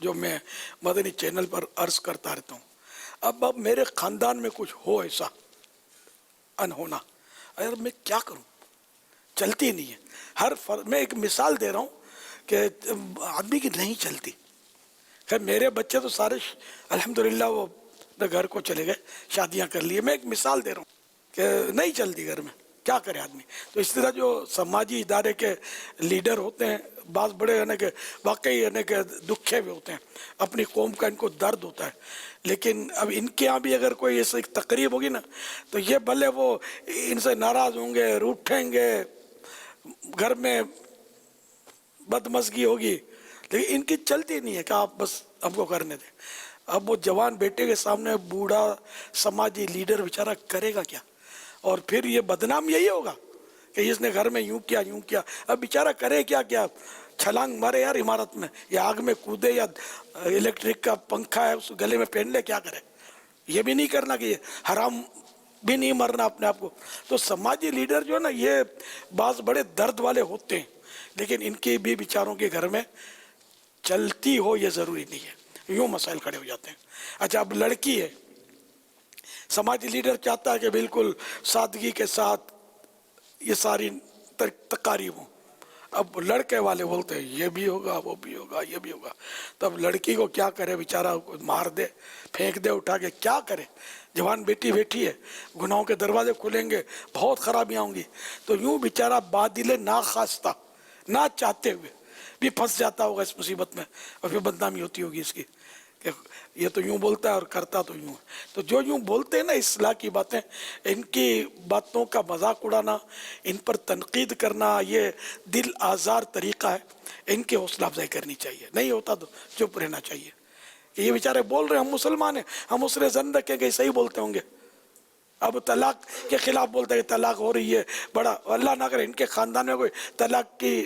جو میں مدنی چینل پر عرض کرتا رہتا ہوں. اب میرے خاندان میں کچھ ہو ایسا انہونا، اگر میں کیا کروں، چلتی نہیں ہے. میں ایک مثال دے رہا ہوں کہ آدمی کی نہیں چلتی. خیر میرے بچے تو سارے الحمدللہ وہ گھر کو چلے گئے، شادیاں کر لیے. میں ایک مثال دے رہا ہوں کہ نہیں چلتی گھر میں، کیا کرے آدمی. تو اس طرح جو سماجی ادارے کے لیڈر ہوتے ہیں بعض بڑے یعنی کہ واقعی یعنی کہ دکھے ہوئے ہوتے ہیں، اپنی قوم کا ان کو درد ہوتا ہے. لیکن اب ان کے ہاں بھی اگر کوئی ایسی تقریب ہوگی نا تو یہ بھلے وہ ان سے ناراض ہوں گے، روٹھیں گے، گھر میں بدمزگی ہوگی، لیکن ان کی چلتی نہیں ہے کہ آپ بس ہم کو کرنے دیں. اب وہ جوان بیٹے کے سامنے بوڑھا سماجی لیڈر بیچارہ کرے گا کیا؟ اور پھر یہ بدنام یہی ہوگا کہ اس نے گھر میں یوں کیا یوں کیا. اب بیچارہ کرے کیا چھلانگ مارے یار عمارت میں، یا آگ میں کودے، یا الیکٹرک کا پنکھا ہے اس گلے میں پہن لے، کیا کرے؟ یہ بھی نہیں کرنا کہ یہ حرام بھی نہیں مرنا اپنے آپ کو. تو سماجی لیڈر جو ہے نا یہ بعض بڑے درد والے ہوتے ہیں، لیکن ان کے بھی بیچاروں کے گھر میں چلتی ہو یہ ضروری نہیں ہے. یوں مسائل کھڑے ہو جاتے ہیں. اچھا اب لڑکی ہے، سماجی لیڈر چاہتا ہے کہ بالکل سادگی کے ساتھ یہ ساری تقاریب ہوں. اب لڑکے والے بولتے ہیں یہ بھی ہوگا وہ بھی ہوگا یہ بھی ہوگا. تو اب لڑکی کو کیا کرے، بیچارہ مار دے، پھینک دے اٹھا کے، کیا کرے؟ جوان بیٹی بیٹھی ہے، گناہوں کے دروازے کھلیں گے، بہت خرابیاں ہوں گی. تو یوں بیچارہ بادل ناخواستہ نہ چاہتے ہوئے بھی پھنس جاتا ہوگا اس مصیبت میں، اور پھر بدنامی ہوتی ہوگی اس کی کہ یہ تو یوں بولتا ہے اور کرتا تو یوں ہے. تو جو یوں بولتے ہیں نا اصلاح کی باتیں، ان کی باتوں کا مذاق اڑانا، ان پر تنقید کرنا، یہ دل آزار طریقہ ہے. ان کی حوصلہ افزائی کرنی چاہیے. نہیں ہوتا تو چپ رہنا چاہیے کہ یہ بیچارے بول رہے ہیں، ہم مسلمان ہیں، ہم اس نے زن رکھیں گے، صحیح بولتے ہوں گے. اب طلاق کے خلاف بولتے ہیں کہ طلاق ہو رہی ہے، بڑا اللہ نہ کرے ان کے خاندان میں کوئی طلاق کی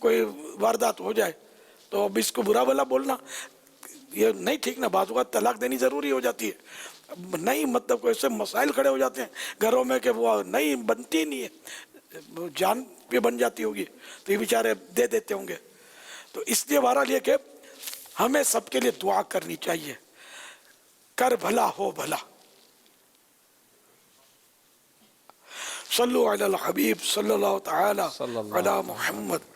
کوئی واردات ہو جائے تو اب اس کو برا بھلا بولنا یہ نہیں ٹھیک نا. بعض اوقات طلاق دینی ضروری ہو جاتی ہے، نہیں مطلب کوئی ایسے مسائل کھڑے ہو جاتے ہیں گھروں میں کہ وہ نہیں بنتی نہیں ہے، جان پہ بن جاتی ہوگی تو یہ بیچارے دے دیتے ہوں گے. تو اس لیے بہرحال یہ کہ ہمیں سب کے لیے دعا کرنی چاہیے، کر بھلا ہو بھلا. صلو علی الحبیب صلی اللہ تعالی علی محمد.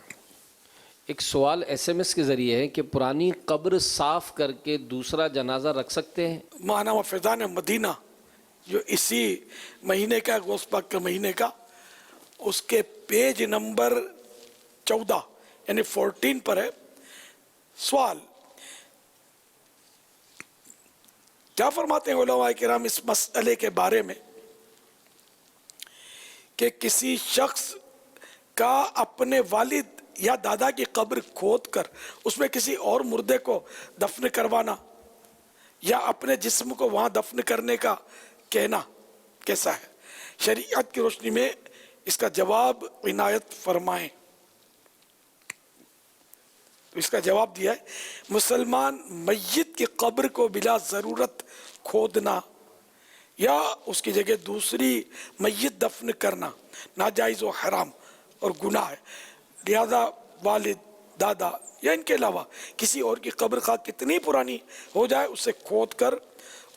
ایک سوال ایس ایم ایس کے ذریعے ہے کہ پرانی قبر صاف کر کے دوسرا جنازہ رکھ سکتے ہیں؟ ماہنامہ فیضان مدینہ جو اسی مہینے کا غوث پاک کے مہینے کا، اس کے پیج نمبر 14 یعنی 14 پر ہے. سوال کیا فرماتے ہیں علماء کرام اس مسئلے کے بارے میں کہ کسی شخص کا اپنے والد یا دادا کی قبر کھود کر اس میں کسی اور مردے کو دفن کروانا یا اپنے جسم کو وہاں دفن کرنے کا کہنا کیسا ہے؟ شریعت کی روشنی میں اس کا جواب عنایت فرمائیں. اس کا جواب دیا ہے مسلمان میت کی قبر کو بلا ضرورت کھودنا یا اس کی جگہ دوسری میت دفن کرنا ناجائز و حرام اور گناہ ہے. لہذا والد، دادا یا ان کے علاوہ کسی اور کی قبر خواہ کتنی پرانی ہو جائے اسے کھود کر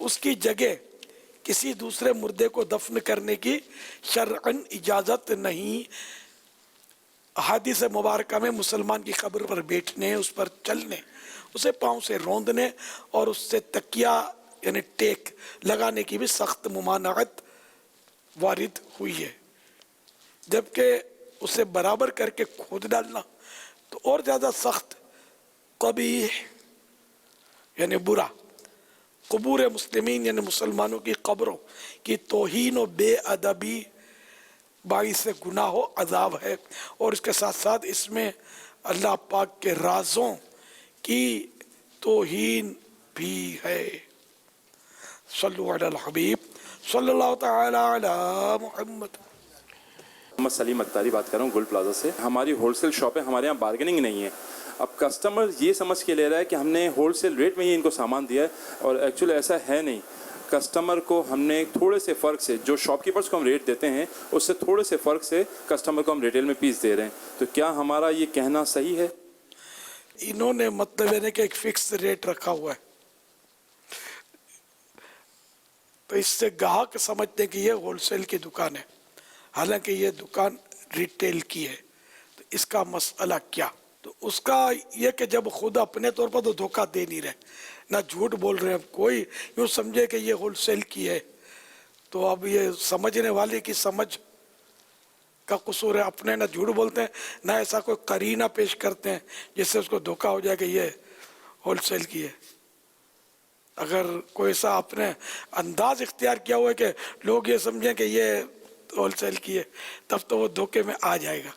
اس کی جگہ کسی دوسرے مردے کو دفن کرنے کی شرعاً اجازت نہیں. احادیث مبارکہ میں مسلمان کی قبر پر بیٹھنے، اس پر چلنے، اسے پاؤں سے روندنے اور اس سے تکیہ یعنی ٹیک لگانے کی بھی سخت ممانعت وارد ہوئی ہے، جبکہ اسے برابر کر کے کھود ڈالنا تو اور زیادہ سخت، قبیح یعنی برا. قبور مسلمین یعنی مسلمانوں کی قبروں کی توہین و بے ادبی باعث گناہ و عذاب ہے، اور اس کے ساتھ ساتھ اس میں اللہ پاک کے رازوں کی توہین بھی ہے. صلو علی الحبیب صلی اللہ تعالی علی محمد. محمد سلیم اختاری بات کر رہا ہوں گولڈ پلازا سے. ہماری ہول سیل شاپ ہے، ہمارے یہاں بارگیننگ نہیں ہے. اب کسٹمر یہ سمجھ کے لے رہا ہے کہ ہم نے ہول سیل ریٹ میں ہی ان کو سامان دیا ہے، اور ایکچولی ایسا ہے نہیں. کسٹمر کو ہم نے تھوڑے سے فرق سے، جو شاپ کیپرز کو ہم ریٹ دیتے ہیں اس سے تھوڑے سے فرق سے کسٹمر کو ہم ریٹیل میں پیس دے رہے ہیں. تو کیا ہمارا یہ کہنا صحیح ہے؟ انہوں نے مطلب یعنی کہ ایک فکس ریٹ رکھا ہوا ہے، تو اس سے گاہک سمجھتے ہیں کہ یہ ہول سیل کی دکان ہے، حالانکہ یہ دکان ریٹیل کی ہے. تو اس کا مسئلہ کیا؟ تو اس کا یہ کہ جب خود اپنے طور پر تو دھوکہ دے نہیں رہے، نہ جھوٹ بول رہے ہیں، کوئی یوں سمجھے کہ یہ ہول سیل کی ہے، تو اب یہ سمجھنے والے کی سمجھ کا قصور ہے. اپنے نہ جھوٹ بولتے ہیں، نہ ایسا کوئی قرینہ پیش کرتے ہیں جس سے اس کو دھوکہ ہو جائے کہ یہ ہول سیل کی ہے. اگر کوئی ایسا اپنے انداز اختیار کیا ہوا ہے کہ لوگ یہ سمجھیں کہ یہ ہول سیل کی ہے، تب تو وہ دھوکے میں آ جائے گا.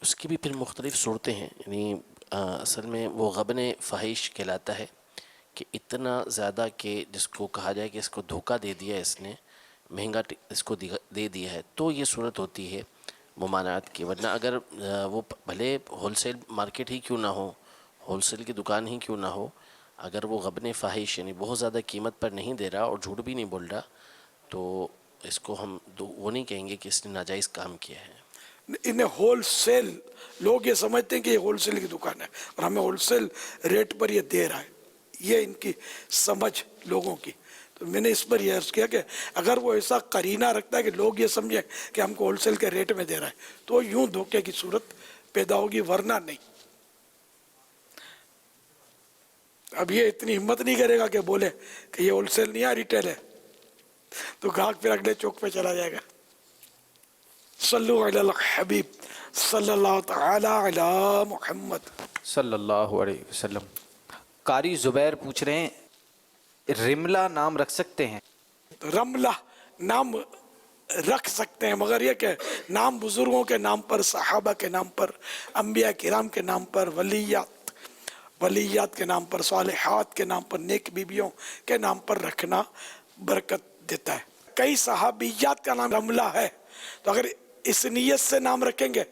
اس کی بھی پھر مختلف صورتیں ہیں، یعنی اصل میں وہ غبن فحش کہلاتا ہے کہ اتنا زیادہ کہ جس کو کہا جائے کہ اس کو دھوکہ دے دیا ہے، اس نے مہنگا اس کو دے دیا ہے، تو یہ صورت ہوتی ہے ممانعت کی. ورنہ اگر وہ بھلے ہول سیل مارکیٹ ہی کیوں نہ ہو، ہول سیل کی دکان ہی کیوں نہ ہو، اگر وہ غبن فحش یعنی بہت زیادہ قیمت پر نہیں دے رہا اور جھوٹ بھی نہیں بول رہا، تو اس کو ہم وہ نہیں کہیں گے کہ اس نے ناجائز کام کیا ہے. انہیں ہول سیل، لوگ یہ سمجھتے ہیں کہ یہ ہول سیل کی دکان ہے اور ہمیں ہول سیل ریٹ پر یہ دے رہا ہے، یہ ان کی سمجھ لوگوں کی. تو میں نے اس پر یہ عرض کیا کہ اگر وہ ایسا قرینہ رکھتا ہے کہ لوگ یہ سمجھیں کہ ہم کو ہول سیل کے ریٹ میں دے رہا ہے، تو یوں دھوکے کی صورت پیدا ہوگی، ورنہ نہیں. اب یہ اتنی ہمت نہیں کرے گا کہ بولے کہ یہ ہول سیل نہیں ہے، ریٹیل ہے، تو گاہک پھر اگلے چوک پہ چلا جائے گا. صلو علی الحبیب صلی اللہ تعالی علی محمد صلی اللہ علیہ وسلم. قاری زبیر پوچھ رہے ہیں رملہ نام رکھ سکتے ہیں؟ رملہ نام رکھ سکتے ہیں، مگر یہ کہ نام بزرگوں کے نام پر، صحابہ کے نام پر، انبیاء کرام کے نام پر، ولیات کے نام پر، صالحات کے نام پر، نیک بیبیوں کے نام پر رکھنا برکت دیتا ہے. کئی صحابیات کا نام رملہ ہے، تو اگر اس نیت سے نام رکھیں گے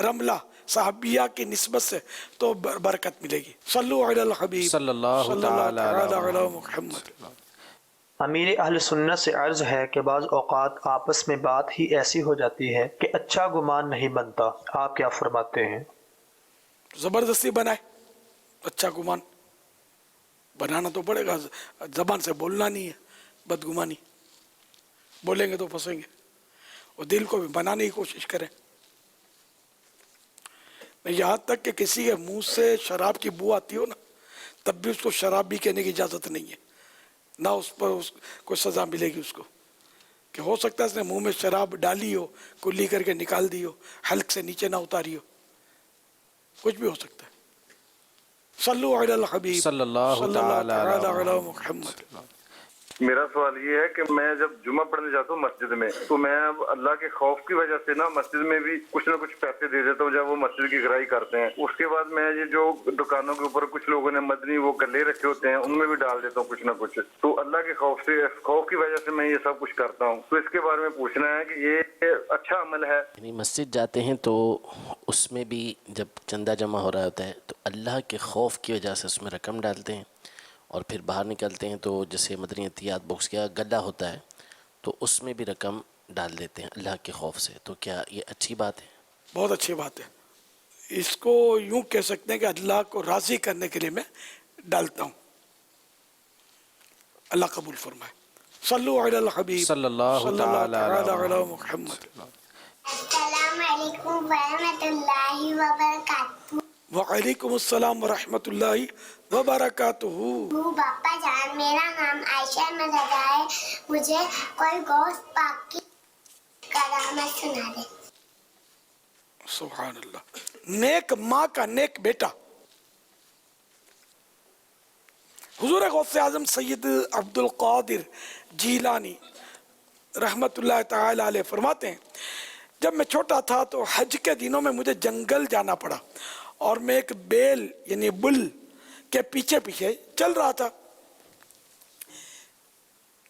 رملہ صحابیہ کی نسبت سے تو برکت ملے گی. صلو علی الحبیب صلی اللہ تعالی علی محمد. امیر اہل سنت سے عرض ہے کہ بعض اوقات آپس میں بات ہی ایسی ہو جاتی ہے کہ اچھا گمان نہیں بنتا، آپ کیا فرماتے ہیں؟ زبردستی بنائے، اچھا گمان بنانا تو پڑے گا، زبان سے بولنا نہیں ہے بدگمانی، بولیں گے تو پھنسیں گے، اور دل کو بھی بنانے کی کوشش کریں. یہاں تک کہ کسی کے منہ سے شراب کی بو آتی ہو نا، تب بھی اس کو شراب بھی کہنے کی اجازت نہیں ہے، نہ اس پر کوئی سزا ملے گی اس کو، کہ ہو سکتا ہے اس نے منہ میں شراب ڈالی ہو، کلی کر کے نکال دی ہو، حلق سے نیچے نہ اتاری ہو، کچھ بھی ہو سکتا ہے. صلو علی الحبیب صلی اللہ تعالی علی محمد. میرا سوال یہ ہے کہ میں جب جمعہ پڑھنے جاتا ہوں مسجد میں، تو میں اب اللہ کے خوف کی وجہ سے نا مسجد میں بھی کچھ نہ کچھ پیسے دے دیتا ہوں جب وہ مسجد کی گرائی کرتے ہیں. اس کے بعد میں یہ جو دکانوں کے اوپر کچھ لوگوں نے مدنی وہ گلے رکھے ہوتے ہیں ان میں بھی ڈال دیتا ہوں کچھ نہ کچھ. تو اللہ کے خوف کی وجہ سے میں یہ سب کچھ کرتا ہوں. تو اس کے بارے میں پوچھنا ہے کہ یہ اچھا عمل ہے؟ یعنی مسجد جاتے ہیں تو اس میں بھی جب چندہ جمع ہو رہا ہوتا ہے تو اللہ کے خوف کی وجہ سے اس میں رقم ڈالتے ہیں، اور پھر باہر نکلتے ہیں تو جیسے مدنی عطیات باکس کا گلا ہوتا ہے تو اس میں بھی رقم ڈال دیتے ہیں اللہ کے خوف سے. تو کیا یہ اچھی بات ہے؟ بہت اچھی بات ہے. اس کو یوں کہہ سکتے ہیں کہ اللہ کو راضی کرنے کے لیے میں ڈالتا ہوں. اللہ قبول فرمائے. صلو علی الحبیب صلی اللہ تعالی علی محمد. السلام علیکم ورحمۃ اللہ وبرکاتہ. وعلیکم السلام ورحمۃ اللہ وبرکاتہ. باپا جان، میرا نام عائشہ مدد ہے، مجھے کوئی گوشت پاک کی کرامت سنا دے. سبحان اللہ. نیک ماں کا نیک بیٹا. حضور غوث اعظم سید عبد القادر جیلانی رحمت اللہ تعالی علیہ فرماتے ہیں جب میں چھوٹا تھا تو حج کے دنوں میں مجھے جنگل جانا پڑا اور میں ایک بیل یعنی بل کے پیچھے پیچھے چل رہا تھا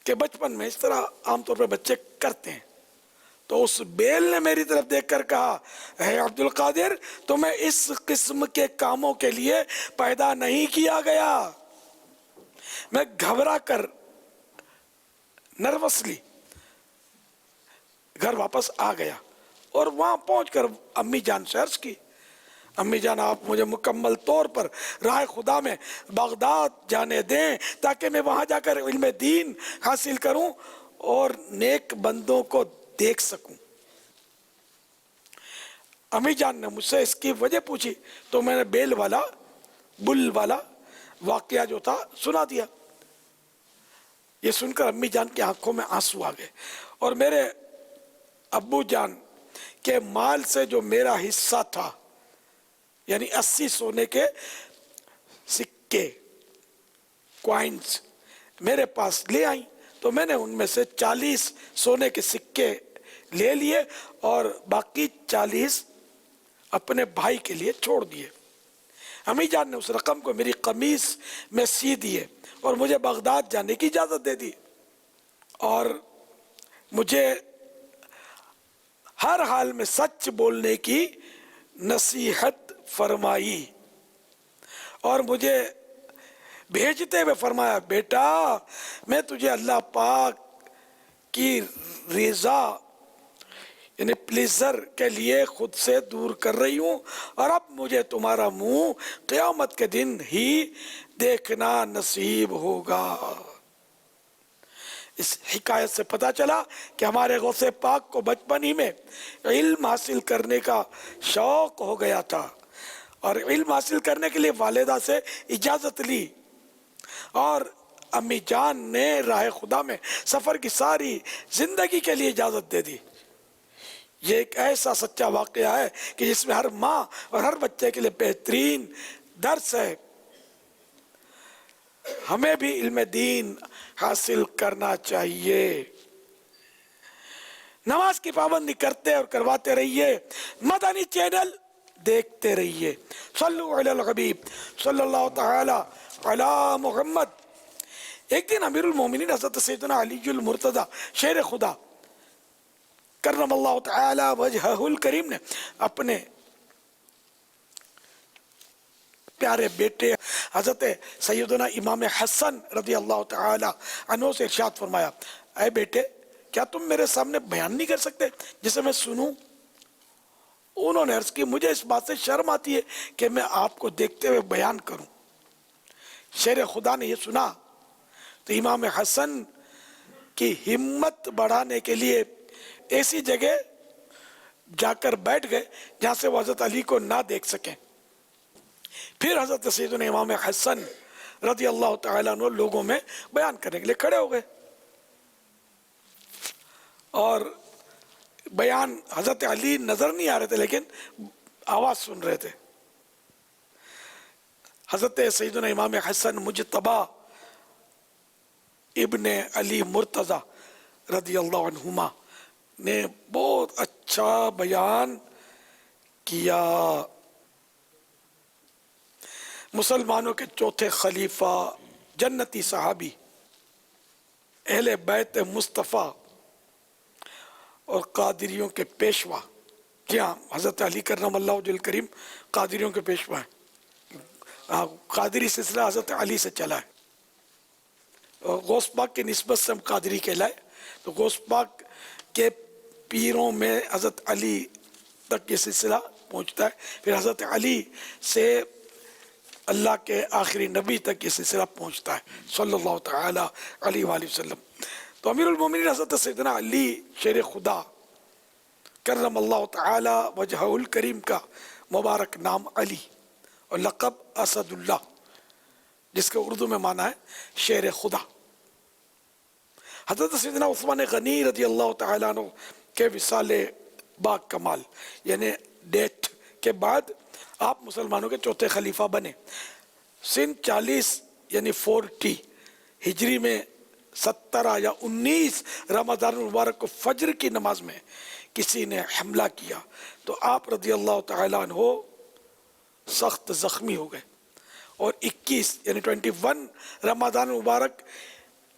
کہ بچپن میں اس طرح عام طور پہ بچے کرتے ہیں. تو اس بیل نے میری طرف دیکھ کر کہا، اے عبد القادر، تمہیں اس قسم کے کاموں کے لیے پیدا نہیں کیا گیا. میں گھبرا کر نروسلی گھر واپس آ گیا اور وہاں پہنچ کر امی جان سے عرض کی. امی جان آپ مجھے مکمل طور پر راہ خدا میں بغداد جانے دیں تاکہ میں وہاں جا کر علم دین حاصل کروں اور نیک بندوں کو دیکھ سکوں۔ امی جان نے مجھ سے اس کی وجہ پوچھی تو میں نے بل والا واقعہ جو تھا سنا دیا۔ یہ سن کر امی جان کی آنکھوں میں آنسو آ گئے، اور میرے ابو جان کے مال سے جو میرا حصہ تھا، یعنی 80 سونے کے سکے کوائنز میرے پاس لے آئیں، تو میں نے ان میں سے 40 سونے کے سکے لے لیے اور باقی 40 اپنے بھائی کے لیے چھوڑ دیے۔ امی جان نے اس رقم کو میری قمیص میں سی دیے اور مجھے بغداد جانے کی اجازت دے دی، اور مجھے ہر حال میں سچ بولنے کی نصیحت فرمائی، اور مجھے بھیجتے ہوئے فرمایا، بیٹا میں تجھے اللہ پاک کی رضا یعنی پلیزر کے لیے خود سے دور کر رہی ہوں، اور اب مجھے تمہارا منہ قیامت کے دن ہی دیکھنا نصیب ہوگا۔ اس حکایت سے پتہ چلا کہ ہمارے غوث پاک کو بچپن ہی میں علم حاصل کرنے کا شوق ہو گیا تھا، اور علم حاصل کرنے کے لیے والدہ سے اجازت لی، اور امی جان نے راہ خدا میں سفر کی ساری زندگی کے لیے اجازت دے دی۔ یہ ایک ایسا سچا واقعہ ہے کہ جس میں ہر ماں اور ہر بچے کے لیے بہترین درس ہے۔ ہمیں بھی علم دین حاصل کرنا چاہیے۔ نماز کی پابندی کرتے اور کرواتے رہیے، مدنی چینل دیکھتے رہیے۔ صلو علی الحبیب صلی اللہ تعالی علی محمد۔ ایک دن امیر المومنین حضرت سیدنا علی المرتضی شیر خدا کرم اللہ تعالی وجہہ الکریم نے اپنے پیارے بیٹے حضرت سیدنا امام حسن رضی اللہ تعالی عنہ سے ارشاد فرمایا، اے بیٹے کیا تم میرے سامنے بیان نہیں کر سکتے جسے میں سنوں؟ انہوں نے عرض کی، مجھے اس بات سے شرم آتی ہے کہ میں آپ کو دیکھتے ہوئے بیان کروں۔ شیر خدا نے یہ سنا تو امام حسن کی ہمت بڑھانے کے لیے ایسی جگہ جا کر بیٹھ گئے جہاں سے وہ حضرت علی کو نہ دیکھ سکیں۔ پھر حضرت سیدنا امام حسن رضی اللہ تعالیٰ عنہ لوگوں میں بیان کرنے کے لیے کھڑے ہو گئے، اور بیان حضرت علی نظر نہیں آ رہے تھے لیکن آواز سن رہے تھے۔ حضرت سیدنا امام حسن مجتبی ابن علی مرتضی رضی اللہ عنہما نے بہت اچھا بیان کیا۔ مسلمانوں کے چوتھے خلیفہ، جنتی صحابی، اہل بیت مصطفیٰ اور قادریوں کے پیشوا، کیا حضرت علی کرم اللہ وجہ الکریم قادریوں کے پیشوا ہیں۔ قادری سلسلہ حضرت علی سے چلا ہے، غوث پاک کی نسبت سے ہم قادری کہلائے، تو غوث پاک کے پیروں میں حضرت علی تک یہ سلسلہ پہنچتا ہے، پھر حضرت علی سے اللہ کے آخری نبی تک یہ سلسلہ پہنچتا ہے صلی اللہ تعالی علیہ وآلہ وسلم۔ تو امیر المومنین حضرت سیدنا علی شیر خدا کرم اللہ تعالی وجہہ الکریم کا مبارک نام علی اور لقب اسد اللہ، جس کے اردو میں معنی ہے شیر خدا۔ حضرت سیدنا عثمان غنی رضی اللہ تعالیٰ عنہ کے وصال با کمال یعنی ڈیتھ کے بعد آپ مسلمانوں کے چوتھے خلیفہ بنے۔ سن 40 یعنی 40 ہجری میں 17 یا 19 رمضان المبارک کو فجر کی نماز میں کسی نے حملہ کیا تو آپ رضی اللہ تعالیٰ عنہ سخت زخمی ہو گئے، اور 21 یعنی 21 رمضان المبارک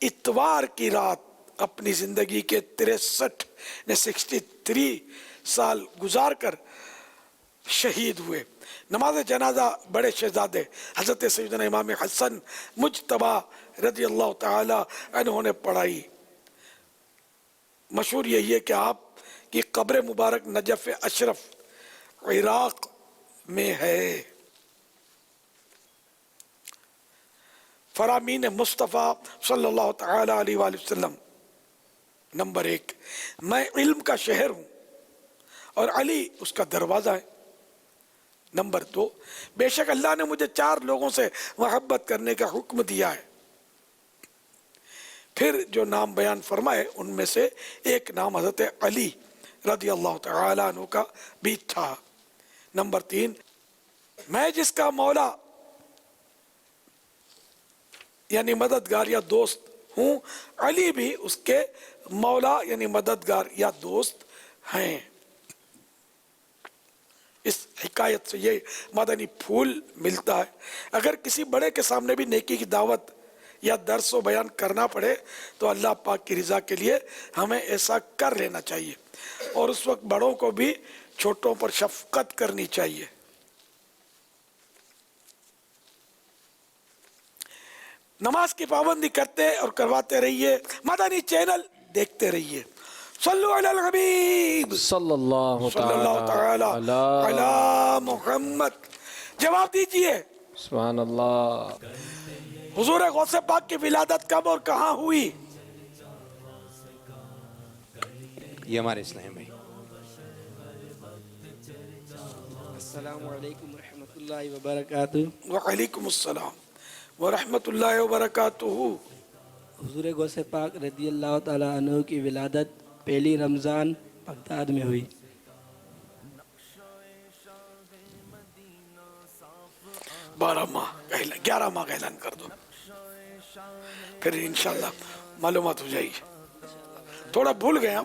اتوار کی رات اپنی زندگی کے 63 سال گزار کر شہید ہوئے۔ نماز جنازہ بڑے شہزادے حضرت سیدنا امام حسن مجتبی رضی اللہ تعالی عنہ نے پڑھائی۔ مشہور یہی ہے کہ آپ کی قبر مبارک نجف اشرف عراق میں ہے. فرامین مصطفیٰ صلی اللہ تعالی علیہ وآلہ وسلم. نمبر 1، میں علم کا شہر ہوں اور علی اس کا دروازہ ہے. نمبر 2، بے شک اللہ نے مجھے 4 لوگوں سے محبت کرنے کا حکم دیا ہے. پھر جو نام بیان فرمائے ان میں سے ایک نام حضرت علی رضی اللہ تعالیٰ عنہ کا بھی تھا. نمبر 3، میں جس کا مولا یعنی مددگار یا دوست ہوں، علی بھی اس کے مولا یعنی مددگار یا دوست ہیں. اس حکایت سے یہ مدنی پھول ملتا ہے. اگر کسی بڑے کے سامنے بھی نیکی کی دعوت یا درس و بیان کرنا پڑے تو اللہ پاک کی رضا کے لیے ہمیں ایسا کر لینا چاہیے، اور اس وقت بڑوں کو بھی چھوٹوں پر شفقت کرنی چاہیے. نماز کی پابندی کرتے اور کرواتے رہیے. مدنی چینل دیکھتے رہیے. صلو علی الحبیب صلی اللہ تعالی علی محمد. جواب دیجئے. سبحان اللہ. حضور غوث پاک کی ولادت کب اور کہاں ہوئی؟ یہ ہمارے اسلام بھائی. السلام علیکم ورحمۃ اللہ وبرکاتہ. وعلیکم السلام ورحمۃ اللہ وبرکاتہ. حضور غوث پاک رضی اللہ تعالیٰ عنہ کی ولادت 1 رمضان بغداد میں ہوئی. 11 ماہ کا اعلان کر دو، پھر انشاءاللہ معلومات ہو جائے گی. تھوڑا بھول گئے ہم،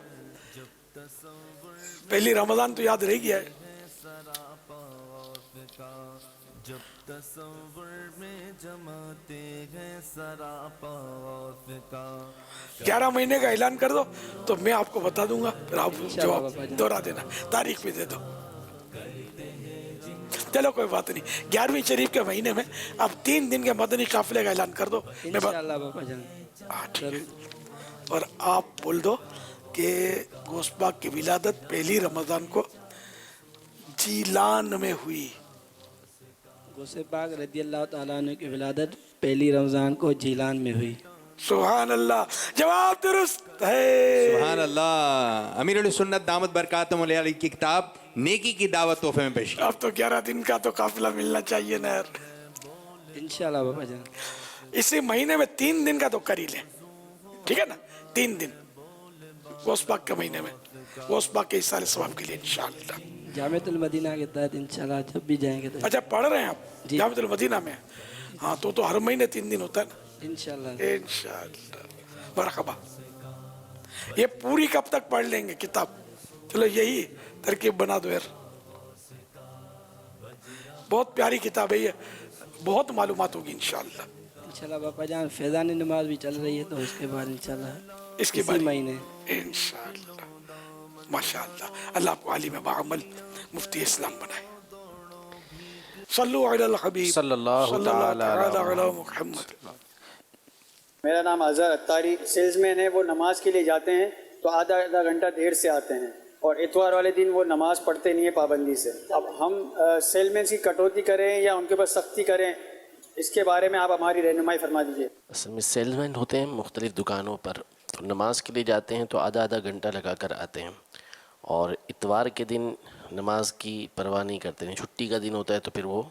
1 رمضان تو یاد رہ گیا ہے. جب تصور میں جماتے ہیں سراپا غوث کا. 11 مہینے کا اعلان کر دو تو میں آپ کو بتا دوں گا، پھر آپ جواب دہرا دینا، تاریخ بھی دے دو. چلو کوئی بات نہیں. 11ویں شریف کے مہینے میں آپ 3 دن کے مدنی قافلے کا اعلان کر دو. انشاءاللہ بابا جان. اور آپ بول دو کہ غوث پاک کی ولادت 1 رمضان کو جیلان میں ہوئی. غوث پاک رضی اللہ تعالیٰ عنہ کی ولادت 1 رمضان کو جیلان میں ہوئی. سبحان اللہ. جواب درست ہے. سبحان اللہ. امیر علیہ سنت دامت برکاتہم علیہ کی کتاب نیکی کی دعوت تحفے میں پیش. اب تو 11 دن کا تو قافلہ ملنا چاہیے نا یار. انشاءاللہ بابا جان. اسی مہینے میں 3 دن کا تو کر ہی لیں، ٹھیک ہے نا. 3 دن غوث پاک کے مہینے میں غوث پاک کے احسان ثواب کے لیے انشاءاللہ. جامعۃ المدینہ کے تحت انشاءاللہ جب بھی جائیں گے. اچھا پڑھ رہے ہیں آپ جامعۃ المدینہ میں؟ ہاں تو ہر مہینے 3 دن ہوتا ہے نا. انشاءاللہ مرحبا. یہ پوری کب تک پڑھ لیں گے کتاب؟ چلو یہی ترکیب بنا دو یار. بہت پیاری کتاب ہے یہ، بہت معلومات ہوگی انشاءاللہ. انشاءاللہ باپا جان فیضان نماز بھی چل رہی ہے تو اس کے بعد انشاءاللہ اس کے بعد مہینے انشاءاللہ. ماشاءاللہ. اللہ آپ کو عالم بعمل مفتی اسلام بنائے. صلو علی الحبیب صلی اللہ تعالی علی محمد. میرا نام اظہر اتاری سیلز مین ہے. وہ نماز کے لیے جاتے ہیں تو آدھا گھنٹہ دیر سے آتے ہیں، اور اتوار والے دن وہ نماز پڑھتے نہیں ہیں پابندی سے. اب ہم سیل مین کی کٹوتی کریں یا ان کے اوپر سختی کریں، اس کے بارے میں آپ ہماری رہنمائی فرما دیجیے. اصل میں سیلز مین ہوتے ہیں مختلف دکانوں پر، تو نماز کے لیے جاتے ہیں تو آدھا گھنٹہ لگا کر آتے ہیں، اور اتوار کے دن نماز کی پرواہ نہیں کرتے ہیں. چھٹی کا دن ہوتا ہے تو پھر وہ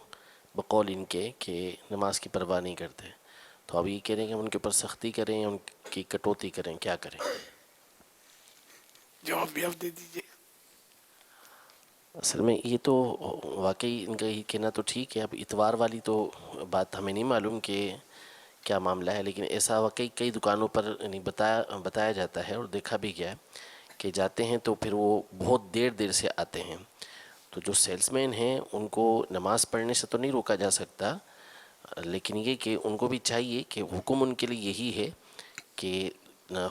بقول ان کے کہ نماز کی پرواہ نہیں کرتے. تو اب یہ کہہ رہے ہیں کہ ان کے اوپر سختی کریں یا ان کی کٹوتی کریں، کیا کریں؟ جواب بھی آپ دے دیجیے. اصل میں یہ تو واقعی ان کا یہ کہنا تو ٹھیک ہے. اب اتوار والی تو بات ہمیں نہیں معلوم کہ کیا معاملہ ہے، لیکن ایسا واقعی کئی دکانوں پر یعنی بتایا جاتا ہے اور دیکھا بھی گیا ہے کہ جاتے ہیں تو پھر وہ بہت دیر سے آتے ہیں. تو جو سیلز مین ہیں ان کو نماز پڑھنے سے تو نہیں روکا جا سکتا، لیکن یہ کہ ان کو بھی چاہیے کہ حکم ان کے لیے یہی ہے کہ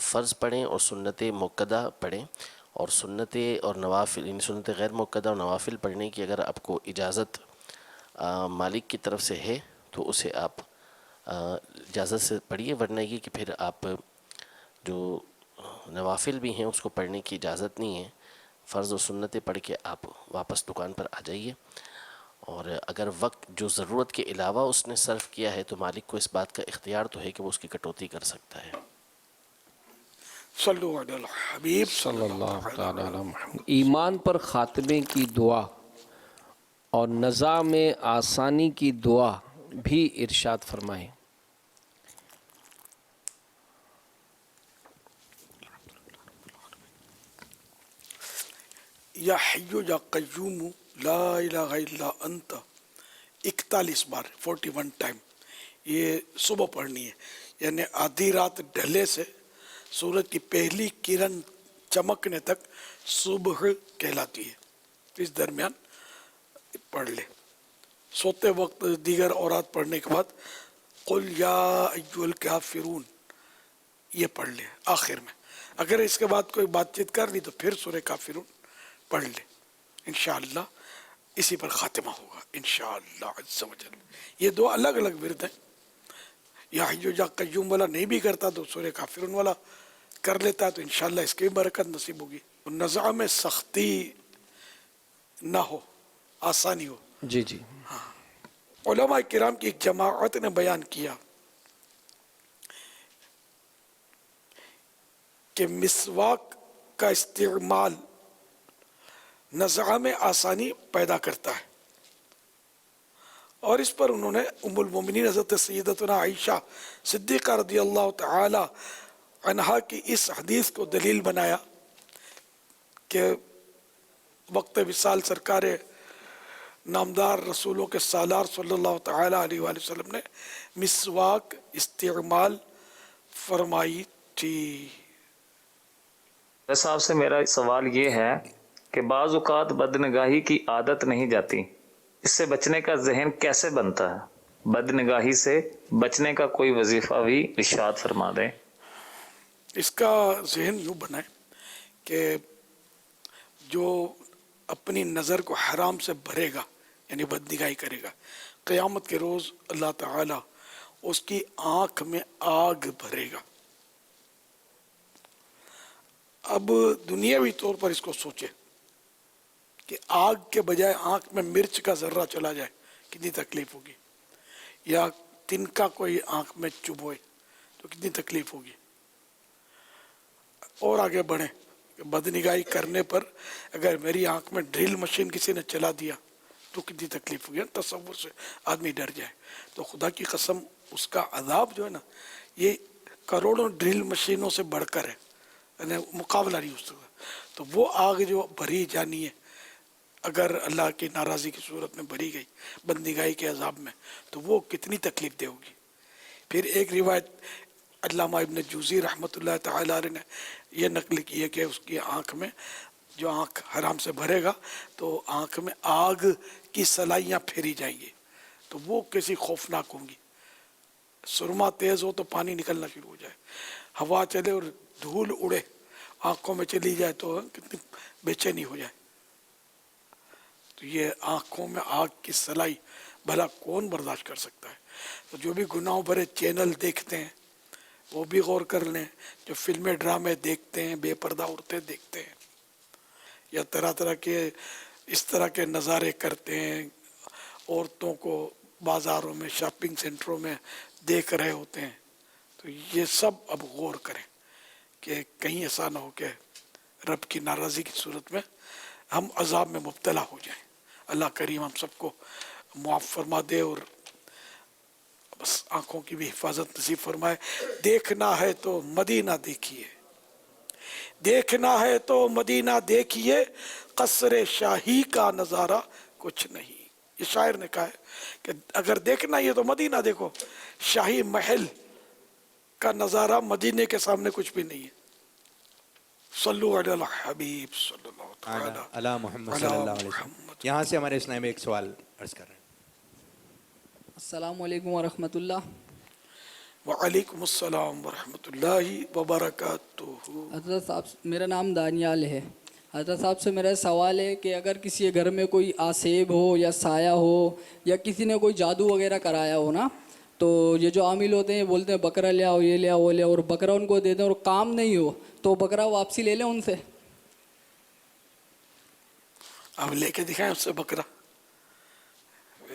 فرض پڑھیں اور سنت مؤکدہ پڑھیں، اور سنت اور نوافل یعنی سنت غیر مؤکدہ اور نوافل پڑھنے کی اگر آپ کو اجازت مالک کی طرف سے ہے تو اسے آپ اجازت سے پڑھیے، ورنہ یہ کہ پھر آپ جو نوافل بھی ہیں اس کو پڑھنے کی اجازت نہیں ہے. فرض و سنتیں پڑھ کے آپ واپس دکان پر آ جائیے. اور اگر وقت جو ضرورت کے علاوہ اس نے صرف کیا ہے تو مالک کو اس بات کا اختیار تو ہے کہ وہ اس کی کٹوتی کر سکتا ہے. صلو علی الحبیب صلی اللہ تعالی علی محمد. ایمان پر خاتمے کی دعا اور نزاع میں آسانی کی دعا بھی ارشاد فرمائیں. یا حیو یا قیوم لا الہ الا انت 41 بار 41 ٹائم یہ صبح پڑھنی ہے. یعنی آدھی رات ڈھلے سے سورج کی پہلی کرن چمکنے تک صبح کہلاتی ہے. اس درمیان پڑھ لے. سوتے وقت دیگر اورات پڑھنے کے بعد قل یا ایھا الکافرون یہ پڑھ لے آخر میں. اگر اس کے بعد کوئی بات چیت کر لی تو پھر سورہ کافرون پڑھ لے. انشاءاللہ اسی پر خاتمہ ہوگا انشاءاللہ عز و جل. یہ دو الگ الگ ورد ہیں. یا حی یا قیوم والا نہیں بھی کرتا تو سورہ کافرون والا کر لیتا ہے تو انشاءاللہ اس کی بھی برکت نصیب ہوگی. نزاع میں سختی نہ ہو، آسانی ہو. جی جی. علماء کرام کی ایک جماعت نے بیان کیا کہ مسواک کا استعمال نزاع میں آسانی پیدا کرتا ہے. اور اس پر انہوں نے ام المومنین حضرت سیدتنا عائشہ صدیقہ رضی اللہ تعالی عنہا کی اس حدیث کو دلیل بنایا کہ وقت وصال سرکار نامدار رسولوں کے سالار صلی اللہ تعالی علیہ وآلہ وسلم نے مسواک استعمال فرمائی تھی. صاحب سے میرا سوال یہ ہے کہ بعض اوقات بدنگاہی کی عادت نہیں جاتی، اس سے بچنے کا ذہن کیسے بنتا ہے؟ بدنگاہی سے بچنے کا کوئی وظیفہ بھی ارشاد فرما دیں. اس کا ذہن یوں بنائے کہ جو اپنی نظر کو حرام سے بھرے گا یعنی بدنگاہی کرے گا، قیامت کے روز اللہ تعالی اس کی آنکھ میں آگ بھرے گا. اب دنیاوی طور پر اس کو سوچے کہ آگ کے بجائے آنکھ میں مرچ کا ذرہ چلا جائے کتنی تکلیف ہوگی، یا تنکا کوئی آنکھ میں چبھوئے تو کتنی تکلیف ہوگی. اور آگے بڑھیں کہ بدنگاہی کرنے پر اگر میری آنکھ میں ڈرل مشین کسی نے چلا دیا تو کتنی تکلیف ہوگی. تصور سے آدمی ڈر جائے. تو خدا کی قسم اس کا عذاب جو ہے نا یہ کروڑوں ڈرل مشینوں سے بڑھ کر ہے، یعنی مقابلہ نہیں ہو سکتا. تو وہ آگ جو بھری جانی ہے اگر اللہ کی ناراضی کی صورت میں بھری گئی بندگاہی کے عذاب میں تو وہ کتنی تکلیف دہ ہوگی. پھر ایک روایت علامہ ابن جوزی رحمۃ اللہ تعالی علیہ نے یہ نقل کی ہے کہ اس کی آنکھ میں جو آنکھ حرام سے بھرے گا تو آنکھ میں آگ کی سلائیاں پھیری جائیں گی تو وہ کیسی خوفناک ہوں گی. سرما تیز ہو تو پانی نکلنا شروع ہو جائے، ہوا چلے اور دھول اڑے آنکھوں میں چلی جائے تو کتنی بے چینی ہو جائے. تو یہ آنکھوں میں آگ کی سلائی بھلا کون برداشت کر سکتا ہے. تو جو بھی گناہوں بھرے چینل دیکھتے ہیں وہ بھی غور کر لیں، جو فلمیں ڈرامے دیکھتے ہیں، بے پردہ عورتیں دیکھتے ہیں، یا طرح طرح کے اس طرح کے نظارے کرتے ہیں، عورتوں کو بازاروں میں شاپنگ سینٹروں میں دیکھ رہے ہوتے ہیں، تو یہ سب اب غور کریں کہ کہیں ایسا نہ ہو کہ رب کی ناراضی کی صورت میں ہم عذاب میں مبتلا ہو جائیں. اللہ کریم ہم سب کو معاف فرما دے اور بس آنکھوں کی بھی حفاظت نصیب فرمائے. دیکھنا ہے تو مدینہ دیکھیے، دیکھنا ہے تو مدینہ دیکھیے، قصر شاہی کا نظارہ کچھ نہیں. یہ شاعر نے کہا ہے کہ اگر دیکھنا ہی ہے تو مدینہ دیکھو، شاہی محل کا نظارہ مدینے کے سامنے کچھ بھی نہیں ہے. صلو علی الحبیب صلی اللہ تعالی علی محمد صلی اللہ علیہ وسلم. یہاں سے ہمارے اسلام میں ایک سوال عرض کر رہے ہیں. السلام علیکم ورحمۃ اللہ. وعلیکم السلام ورحمۃ اللہ وبرکاتہ. حضرت صاحب میرا نام دانیال ہے. حضرت صاحب سے میرا سوال ہے کہ اگر کسی کے گھر میں کوئی آسیب ہو یا سایہ ہو یا کسی نے کوئی جادو وغیرہ کرایا ہو نا، تو یہ جو عامل ہوتے ہیں بولتے ہیں بکرا لے آؤ، یہ لے آؤ، وہ لے آؤ، اور بکرا ان کو دے دیں اور کام نہیں ہو تو بکرا واپسی لے لیں ان سے. اب لے کے دکھائیں اس سے بکرا.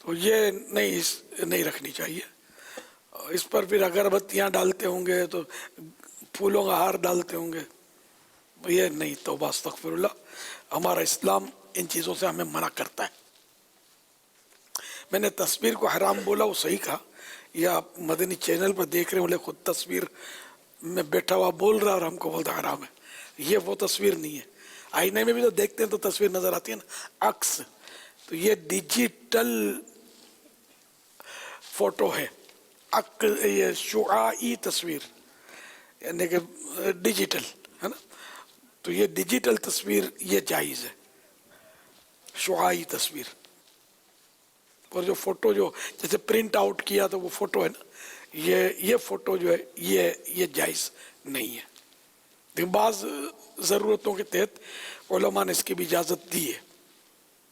تو یہ نہیں رکھنی چاہیے. اس پر پھر اگربتیاں ڈالتے ہوں گے تو پھولوں کا ہار ڈالتے ہوں گے, یہ نہیں. توبہ استغفر اللہ. ہمارا اسلام ان چیزوں سے ہمیں منع کرتا ہے. میں نے تصویر کو حرام بولا, وہ صحیح کہا. یا آپ مدنی چینل پر دیکھ رہے ہیں, بولے خود تصویر میں بیٹھا ہوا بول رہا اور ہم کو بولتا حرام ہے. یہ وہ تصویر نہیں ہے. آئینے میں بھی تو دیکھتے ہیں تو تصویر نظر آتی ہے نا, عکس. تو یہ ڈیجیٹل فوٹو ہے, یہ شعاعی تصویر, یعنی کہ ڈیجیٹل ہے نا. تو یہ ڈیجیٹل تصویر یہ جائز ہے, شعاعی تصویر. اور جو فوٹو جو جیسے پرنٹ آؤٹ کیا تو وہ فوٹو ہے نا, یہ فوٹو جو ہے یہ جائز نہیں ہے. لیکن بعض ضرورتوں کے تحت علماء نے اس کی بھی اجازت دی ہے.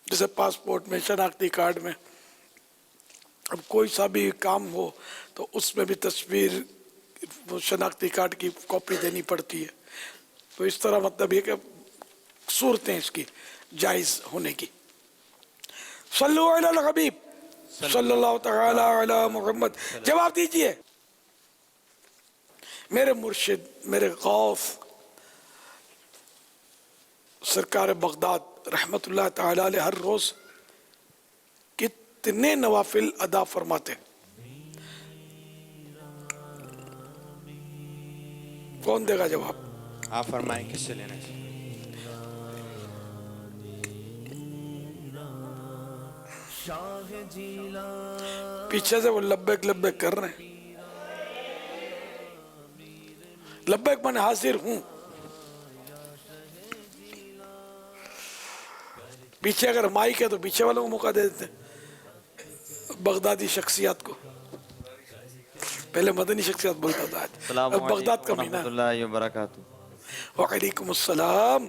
جیسے پاسپورٹ میں, شناختی کارڈ میں, اب کوئی سا بھی کام ہو تو اس میں بھی تصویر شناختی کارڈ کی کاپی دینی پڑتی ہے. تو اس طرح مطلب یہ کہ صورتیں اس کی جائز ہونے کی. صلو علی الحبیب صلی اللہ تعالی علی محمد. جواب دیجئے. میرے مرشد, میرے غوث سرکار بغداد رحمت اللہ تعالی علیہ ہر روز کتنے نوافل ادا فرماتے؟ کون دے گا جواب؟ آپ فرمائیں کس سے لینا چاہیے. پیچھے سے وہ لبیک لبیک کر رہے ہیں. لبیک میں حاضر ہوں. پیچھے اگر مائک ہے تو پیچھے والوں کو موقع دے دیتے ہیں. بغدادی شخصیات کو, پہلے مدنی شخصیات بولتا تھا, آج بغداد کا مہینہ. اللہ وبرکاتہ. وعلیکم السلام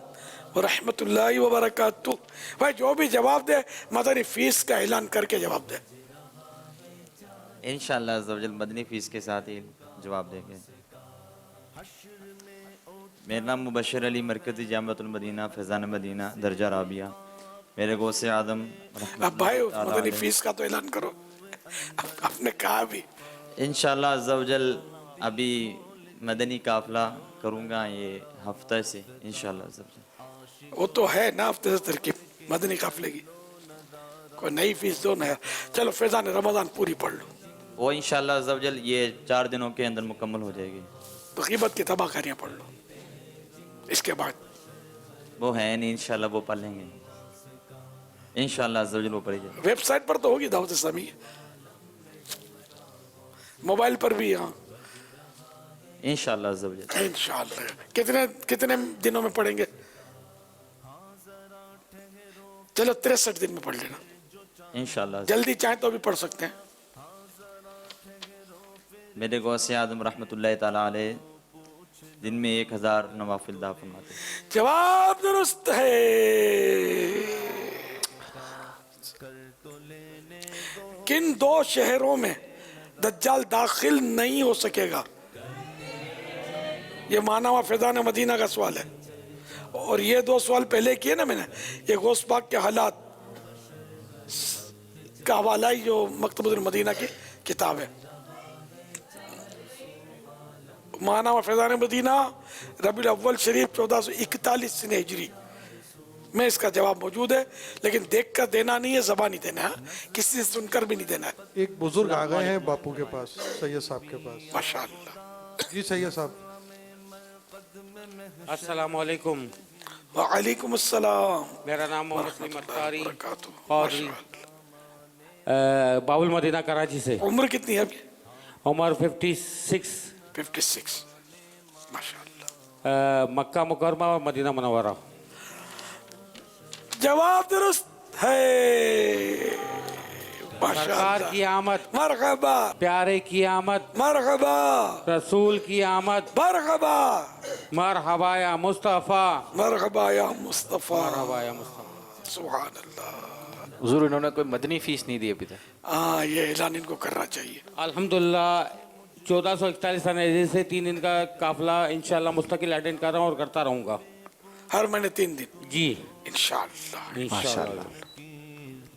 ورحمۃ اللہ وبرکاتہ. بھائی جو بھی جواب دے مدنی فیس کا اعلان کر کے جواب دے. انشاءاللہ عز و جل مدنی فیس کے ساتھ ہی جواب دیں گے. میرا نام مبشر علی, مرکزی جامعۃ المدینہ, فیضان مدینہ, درجہ رابعہ. میرے غوث اعظم اب بھائی مدنی فیس کا تو اعلان کرو. آپ نے کہا بھی انشاءاللہ عز و جل ابھی مدنی قافلہ کروں گا یہ ہفتہ سے انشاءاللہ عز و جل. وہ تو ہے نا ہفتے سے ترکیب مدنی قافلے کی. کوئی نئی فیس دو نا. چلو فیضان رمضان پوری پڑھ لو. وہ انشاءاللہ عز و جل یہ 4 دنوں کے اندر مکمل ہو جائے گی. تو غیبت کی تباہ کاریاں پڑھ لو. اس کے بعد وہ ہے نہیں, انشاءاللہ وہ پڑھ لیں گے انشاءاللہ عز و جل. وہ پڑھی جائے. ویب سائٹ پر تو ہوگی دعوت اسلامی, موبائل پر بھی. ہاں انشاءاللہ عز و جل. انشاءاللہ. کتنے دنوں میں پڑھیں گے؟ چلو 63 دن میں پڑھ لینا انشاءاللہ. جلدی چاہیں تو بھی پڑھ سکتے ہیں. میرے غوث اعظم رحمت اللہ تعالی علیہ دن میں 1000 نوافل ادا فرماتے. جواب درست ہے. کن 2 شہروں میں دجال داخل نہیں ہو سکے گا؟ یہ مانا ہوا فیضان مدینہ کا سوال ہے. اور یہ 2 سوال پہلے کیے نا میں نے. یہ غوث پاک کے حالات کا حوالہ ہی جو مکتبۃ المدینہ کی کتاب ہے. مانا ہوا فیضان مدینہ ربیع الاول شریف 1441 سنہ ہجری میں اس کا جواب موجود ہے. لیکن دیکھ کر دینا نہیں ہے, زبانی دینا ہے, کسی سے سن کر بھی نہیں دینا ہے. ایک بزرگ آ گئے ہیں باپو کے پاس, سید صاحب کے پاس. ماشاءاللہ. جی سید صاحب. السلام علیکم. وعلیکم السلام. میرا نام محمد سلیم اختاری قادری, باب المدینہ کراچی سے. عمر کتنی ہے ابھی؟ عمر 56. 56. ماشاءاللہ. مکہ مکرمہ اور مدینہ منورہ. جواب درست ہے. سرکار کی آمد, مرحبا. پیارے کی آمد, مرحبا. رسول کی آمد, مرحبا. مرحبا یا مصطفیٰ, مرحبا یا مصطفیٰ, مرحبا یا مصطفیٰ. سبحان اللہ. حضور انہوں نے کوئی مدنی فیس نہیں دی ابھی تک. ہاں یہ اعلان ان کو کرنا چاہیے. الحمدللہ 1441 سنہ ہجری سے 3 دن کا قافلہ انشاءاللہ مستقل اٹینڈ کر رہا ہوں اور کرتا رہوں گا ہر مہینے 3 دن. جی انشاءاللہ. انشاءاللہ.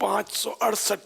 568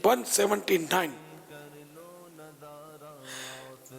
179।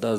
10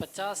50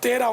13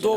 2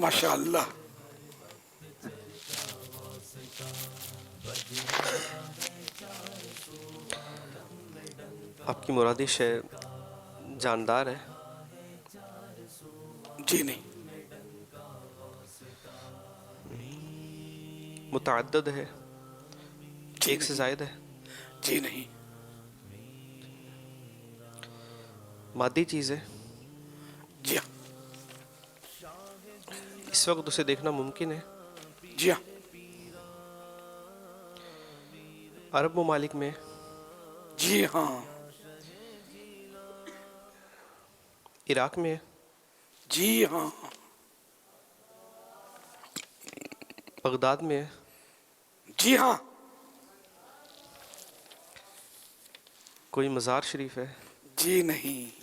ماشاء اللہ. آپ کی مرادش ہے جاندار ہے؟ جی نہیں. متعدد ہے؟ ایک سے زائد ہے؟ جی نہیں. مادی چیز ہے؟ جی ہاں. اس وقت اسے دیکھنا ممکن ہے؟ جی ہاں. عرب ممالک میں؟ جی ہاں. عراق میں؟ جی ہاں. بغداد میں؟ جی ہاں. کوئی مزار شریف ہے؟ جی نہیں.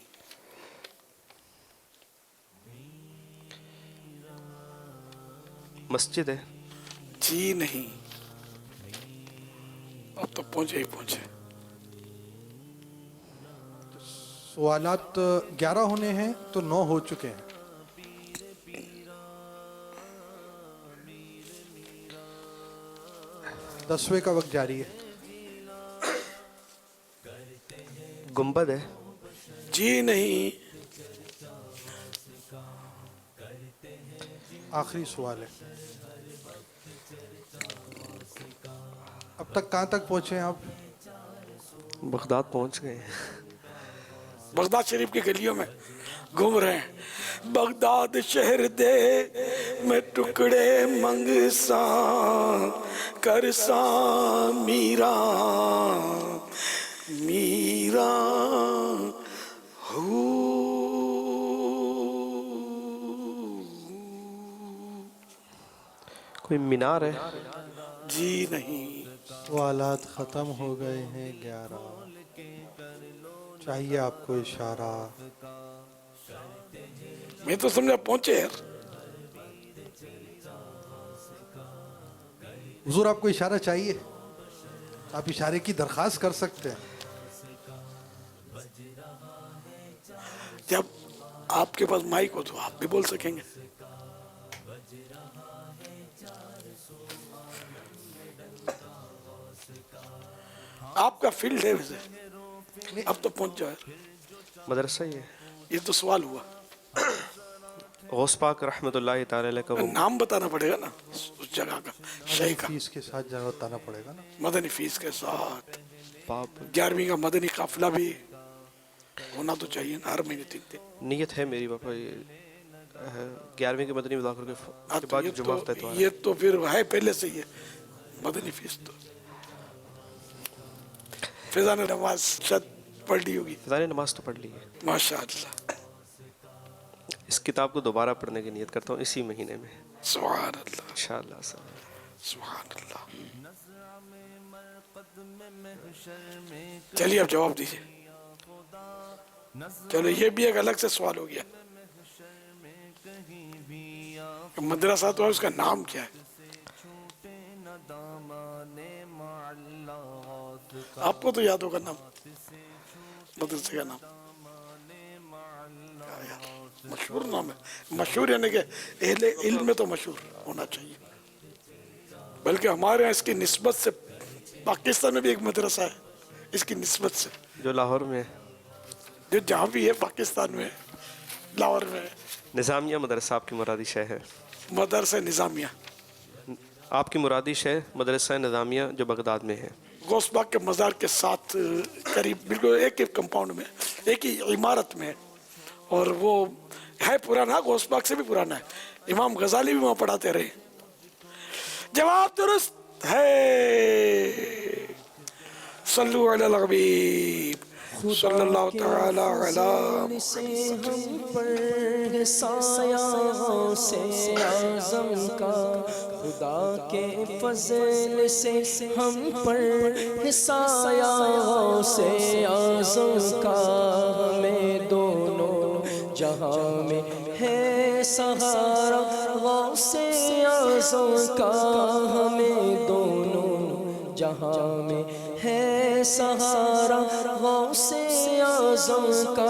مسجد ہے؟ جی نہیں. اب تو پہنچے ہی پہنچے. سوالات 11 ہونے ہیں تو 9 ہو چکے ہیں. دسویں کا وقت جاری ہے. گنبد ہے؟ جی نہیں. آخری سوال ہے. اب تک کہاں تک پہنچے ہیں آپ؟ بغداد پہنچ گئے. بغداد شریف کی گلیوں میں گھوم رہے ہیں. بغداد شہر دے میں ٹکڑے منگساں کرساں میرا میرا ہو. کوئی مینار ہے؟ جی نہیں. سوالات ختم ہو گئے ہیں. 11. چاہیے آپ کو اشارہ. میں تو سمجھا پہنچے یار. حضور آپ کو اشارہ چاہیے؟ آپ اشارے کی درخواست کر سکتے ہیں. جب آپ کے پاس مائک ہو تو آپ بھی بول سکیں گے. آپ کا فیلڈ ہے ویسے. اب تو پہنچ جائے. مدرسہ ہی ہے؟ یہ تو سوال ہوا. غوث پاک رحمۃ اللہ تعالی علیہ کا وہ نام بتانا پڑے گا نا اس جگہ کا. شہر کا فیس کے ساتھ جانا بتانا پڑے گا نا. مدنی فیس کے ساتھ. باپ 11ویں کا مدنی قافلہ بھی ہونا تو چاہیے نا ہر مہینے 3 دن. نیت ہے میری باپا. یہ 11ویں کے مدنی مذاکر کے بعد جمعہ ہفتہ اتوار. یہ تو پھر ہے پہلے سے ہی ہے مدنی فیس. تو فضان نماز شاید پڑھ لی ہوگی. فضان نماز تو پڑھ لی ہے ماشاء اللہ. اس کتاب کو دوبارہ پڑھنے کی نیت کرتا ہوں اسی مہینے میں. سبحان اللہ. انشاءاللہ. سبحان اللہ. چلیے اب جواب دیجیے. چلو یہ بھی ایک الگ سے سوال ہو گیا. مدرسہ تو ہے اس کا نام کیا ہے؟ آپ کو تو یاد ہوگا نام مدرسے کا نام. مشہور نام ہے. مشہور یعنی کہ اہل علم میں تو مشہور ہونا چاہیے. بلکہ ہمارے یہاں اس کی نسبت سے پاکستان میں بھی ایک مدرسہ ہے اس کی نسبت سے. جو لاہور میں جو جہاں بھی ہے پاکستان میں لاہور میں. نظامیہ مدرسہ آپ کی مرادش ہے؟ مدرسہ نظامیہ. آپ کی مرادش ہے مدرسہ نظامیہ جو بغداد میں ہے. غوث باغ کے مزار کے ساتھ قریب بالکل ایک ہی کمپاؤنڈ میں ایک ہی عمارت میں. اور وہ ہے پرانا. غوث باغ سے بھی پرانا ہے. امام غزالی بھی وہاں پڑھاتے رہے. جواب درست ہے. صلو علی الحبیب صلی اللہ تعالی علی سے ہم پر سایہ سے اعظم کا. خدا کے فضل سے ہم پر سایہ سے اعظم کا. ہمیں دونوں جہاں میں ہے سہارا غوث اعظم کا. ہمیں دونوں جہاں میں ہے سہارا غوث اعظم کا.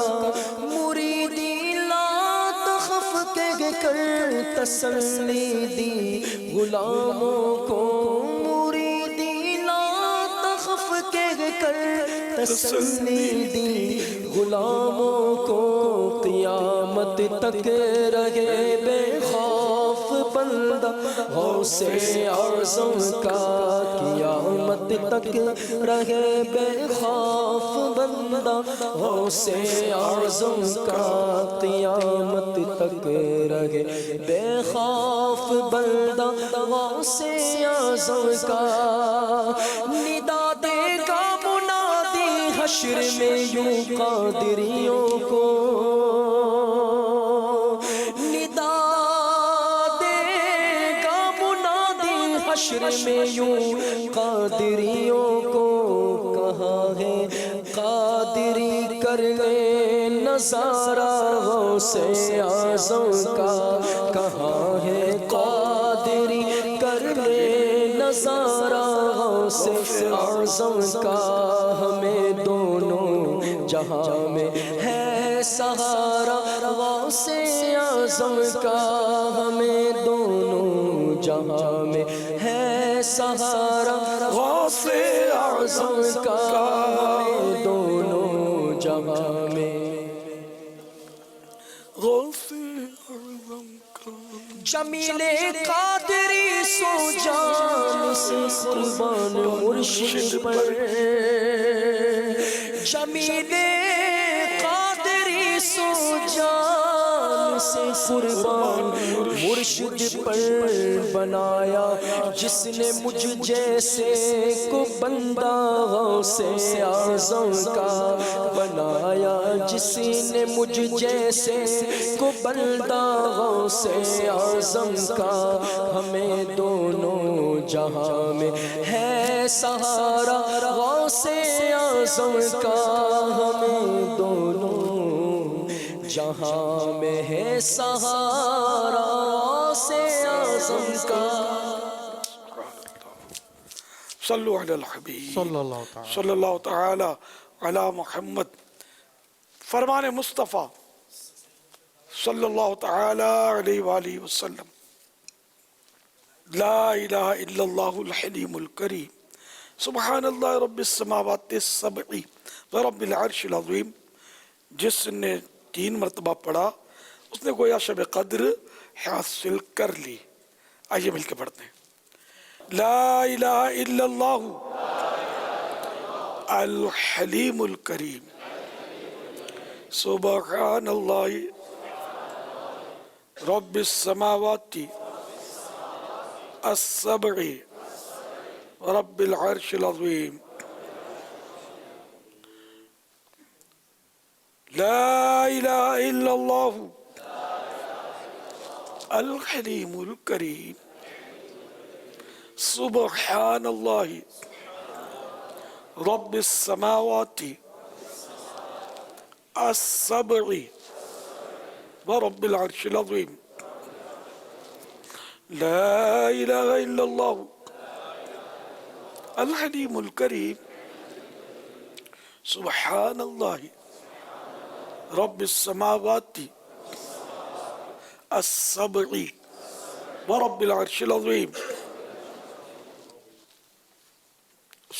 مریدی لا تخف کہہ کر تسلی دی غلاموں کو، مریدی لا تخف کہہ کر تسلی دی غلاموں کو، قیامت تک رہے بے خوف بندہ غوث اعظم کا، قیامت تک رہے بے خوف بندہ غوث اعظم کا، قیامت تک رہے بے خوف بندہ غوث اعظم کا، ندا دے گا منادی حشر میں یوں قادریوں کو، ندا دے گا منادی حشر میں یوں قادریوں کو، کہاں ہے قادری کر لے نظارہ غوث اعظم کا، کہاں ہے قادری کر لے نظارہ غوث اعظم کا، ہمیں دونوں جہاں میں ہے سہارا غوث اعظم کا، ہمیں دونوں جہاں میں ہے سہارا غوث اعظم کا، ہمیں دونوں جہاں میں غوث اعظم کا، جمیل قادری سو جان سے قربان مرشد پر، جمیل قادری سو جان سے قربان مرشد پر، بنایا جس نے مجھ جیسے کو بندہ غوث اعظم کا، بنایا جس نے مجھ جیسے کو بندہ غوث اعظم کا، ہمیں دونوں جہاں میں ہے سہارا غوث اعظم کا، ہمیں دونوں جہاں میں ہے سہارا غوث اعظم کا۔ صلو علی الحبیب صلی اللہ تعالی علی محمد، فرمان مصطفیٰ صلی اللہ تعالی علیہ وآلہ وسلم، لا الہ الا اللہ الحلیم الکریم، سبحان اللہ رب السماوات السبع ورب العرش العظیم، جس نے 3 مرتبہ پڑھا اس نے گویا شب قدر حاصل کر لی۔ آئیے مل کے پڑھتے ہیں، لا الہ الا اللہ الحلیم الکریم، سبحان اللہ رب السماوات السبع رب العرش العظیم، لا الہ الا اللہ الحلیم الکریم، سبحان اللہ رب السماوات السبع ورب العرش العظیم، لا الہ الا اللہ الحلیم الکریم، سبحان اللہ رب السماوات السبع ورب العرش العظیم،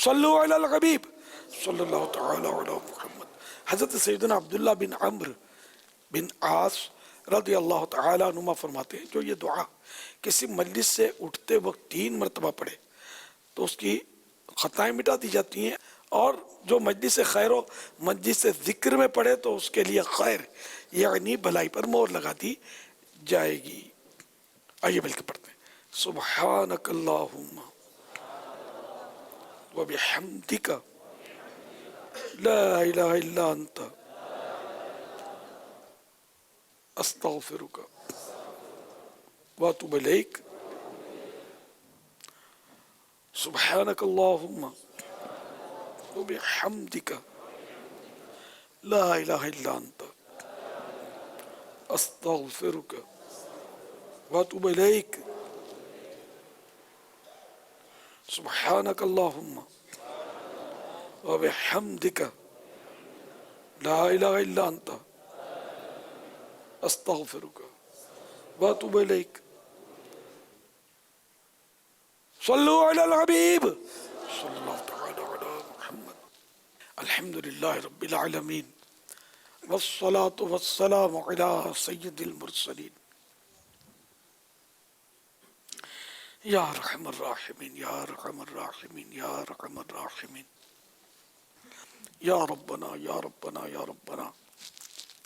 صلو علی الحبیب صلی اللہ تعالی علی محمد۔ حضرت سیدنا عبداللہ بن عمرو بن عاص رضی اللہ تعالی عنہما فرماتے ہیں، جو یہ دعا کسی مجلس سے اٹھتے وقت 3 مرتبہ پڑھے تو اس کی خطائیں مٹا دی جاتی ہیں، اور جو مجلس خیر و مجلس ذکر میں پڑھے تو اس کے لیے خیر یعنی بھلائی پر مہر لگا دی جائے گی۔ آئیے مل کے پڑھتے ہیں، سبحانک اللہم وبحمدک لا الہ الا انت استغفرک واتوب الیک، سبحانک اللہم وبحمدک لا الہ الا انت استغفرک واتوب الیک، سبحانک اللہم وبحمدک لا الہ الا انت استغفرک واتوب الیک. صلو علی الحبیب صلی اللہ تعالی علی محمد. الحمدللہ رب العالمین والصلاة والسلام علی سید المرسلین. یا رحم الراحمین یا رحم الراحمین یا رحم الراحمین. یا ربنا یا ربنا یا ربنا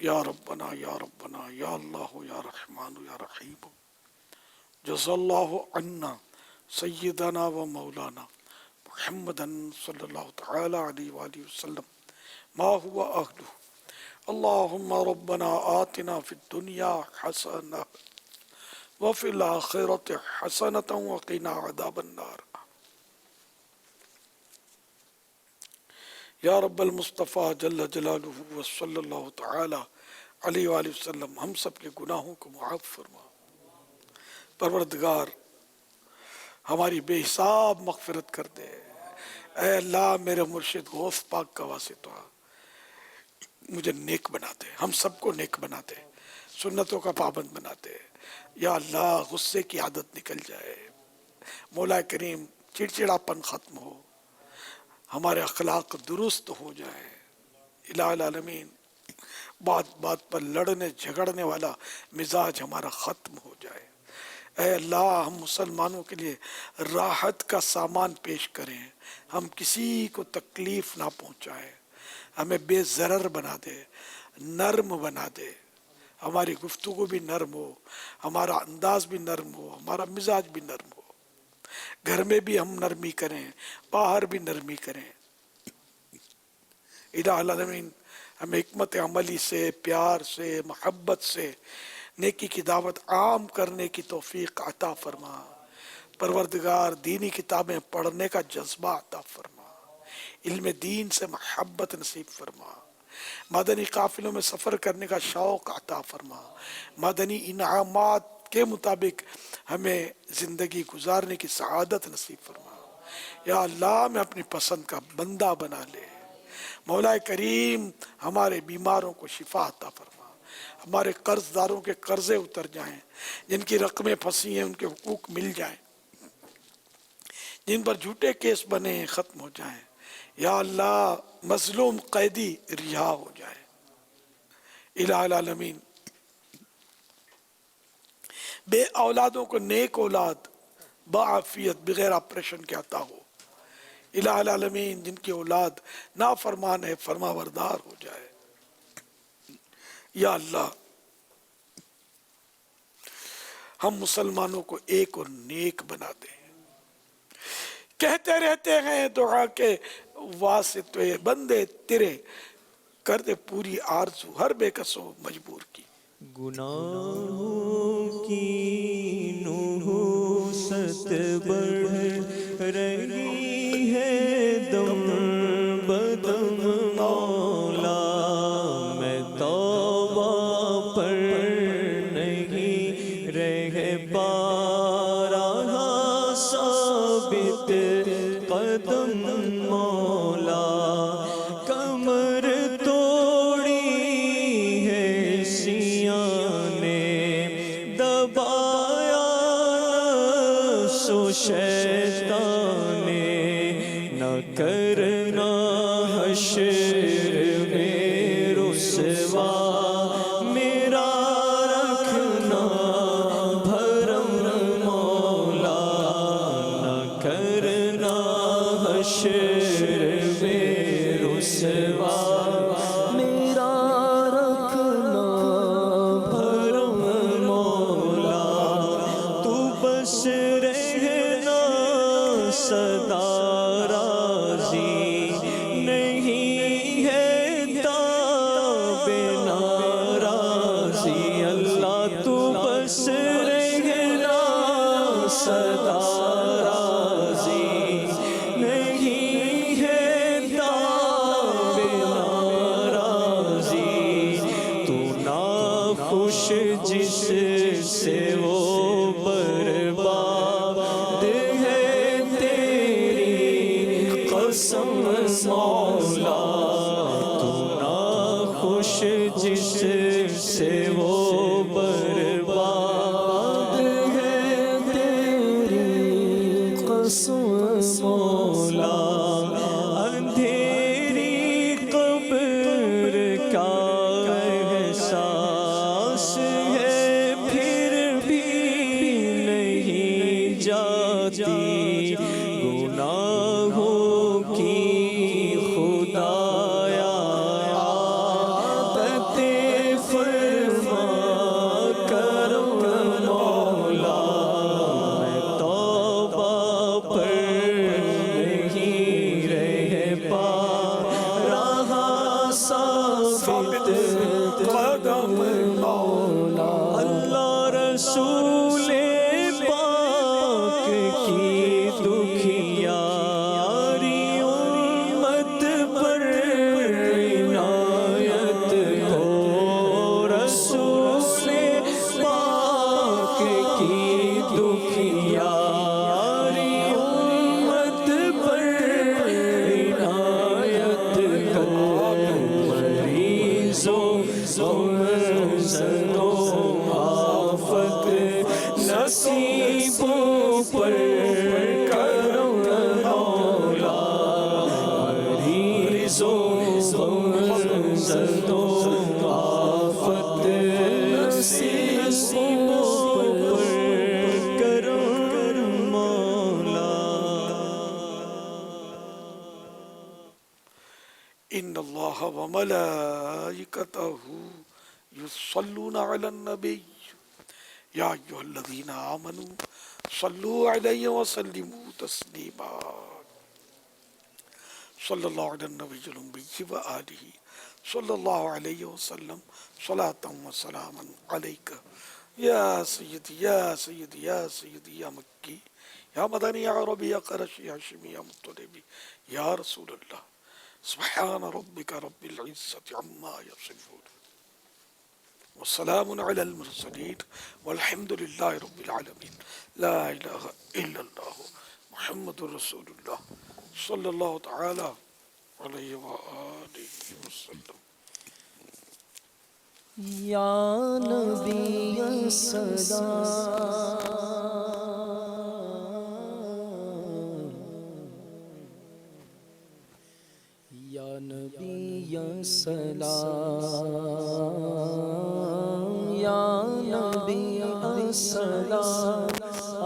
یا ربنا یا ربنا یا اللہ یا رحمان یا رحیم. جزا اللہ عنا سیدنا و مولانا محمد صلی اللہ تعالی علیہ وآلہ وسلم ما هو اہلہ. اللہم ربنا آتنا فی الدنیا حسنہ وفی الآخرۃ حسنۃ وقنا عذاب النار. یا رب المصطفیٰ جل جلالہ وصلی اللہ تعالی علیہ وآلہ وسلم ہم سب کے گناہوں کو معاف فرما. پروردگار ہماری بے حساب مغفرت کر دے. اے اللہ میرے مرشد غوث پاک کا واسطہ مجھے نیک بنا دے، ہم سب کو نیک بنا دے، سنتوں کا پابند بنا دے. یا اللہ غصے کی عادت نکل جائے. مولا کریم چڑچڑاپن ختم ہو، ہمارے اخلاق درست ہو جائے. الہ العالمین بات بات پر لڑنے جھگڑنے والا مزاج ہمارا ختم ہو جائے. اے اللہ ہم مسلمانوں کے لیے راحت کا سامان پیش کریں، ہم کسی کو تکلیف نہ پہنچائیں، ہمیں بے ضرر بنا دے، نرم بنا دے. ہماری گفتگو بھی نرم ہو، ہمارا انداز بھی نرم ہو، ہمارا مزاج بھی نرم ہو. گھر میں بھی ہم نرمی کریں، باہر بھی نرمی کریں. الہ العالمین ہمیں حکمت عملی سے، پیار سے، محبت سے نیکی کی دعوت عام کرنے کی توفیق عطا فرما. پروردگار دینی کتابیں پڑھنے کا جذبہ عطا فرما. علم دین سے محبت نصیب فرما. مدنی قافلوں میں سفر کرنے کا شوق عطا فرما. مدنی انعامات کے مطابق ہمیں زندگی گزارنے کی سعادت نصیب فرما. یا اللہ میں اپنی پسند کا بندہ بنا لے. مولا کریم ہمارے بیماروں کو شفا عطا فرما. ہمارے قرض داروں کے قرضے اتر جائیں، جن کی رقمیں پھنسی ہیں ان کے حقوق مل جائیں، جن پر جھوٹے کیس بنے ہیں ختم ہو جائیں. یا اللہ مظلوم قیدی رہا ہو جائے. الہ العالمین بے اولادوں کو نیک اولاد بعافیت بغیر آپریشن کے عطا ہو. الہ العالمین جن کی اولاد نافرمان ہے فرما بردار ہو جائے. یا اللہ ہم مسلمانوں کو ایک اور نیک بنا دے. کہتے رہتے ہیں دعا کے واسطے بندے تیرے، کر دے پوری آرزو ہر بے کس و مجبور کی. گناہوں کی نحوست بڑھ رہی ہے دم بدم مولا. میں توبہ پر نہیں رہ پا رہا ثابت قدم مولا. کمر توڑی ہے سیاں نے دبایا سو شیطان نے. نہ کرنا حشر میں رسوا میرا رکھنا بھرم مولا. نہ کرنا حشر میں رسوا میرا رکھنا بھرم مولا. تو بس رہنا صدا راضی نہیں ہے تاب ناراضی. اللہ تو بس رہنا صدا راضی نہیں ہے تاب ناراضی. تو ناخوش جس سے وہ برباد ہے تیری قسم مولا. تو ناخوش جس سے وہ برباد آفت نصیبوں پر کرم مولا ان اللہ وملائکتہ یصلون علی النبی یا ایھا الذین آمنوا صلوا علیہ وسلموا تسلیما صلی اللہ علی النبی الأمی وآلہ صلی اللہ علیہ وسلم صلاۃ و سلاما علیک یا سیدی یا سیدی یا سیدی یا مکی یا مدنی یا عربی یا قرشی یا ہاشمی یا مطلبی یا رسول اللہ سبحان ربک رب العزت عما یصفون والسلام علی المرسلین والحمد للہ رب العالمین لا الہ الا اللہ محمد رسول اللہ صلی اللہ تعالی علیہ وآلہ وسلم. یا نبی السلام یا نبی السلام یا نبی السلام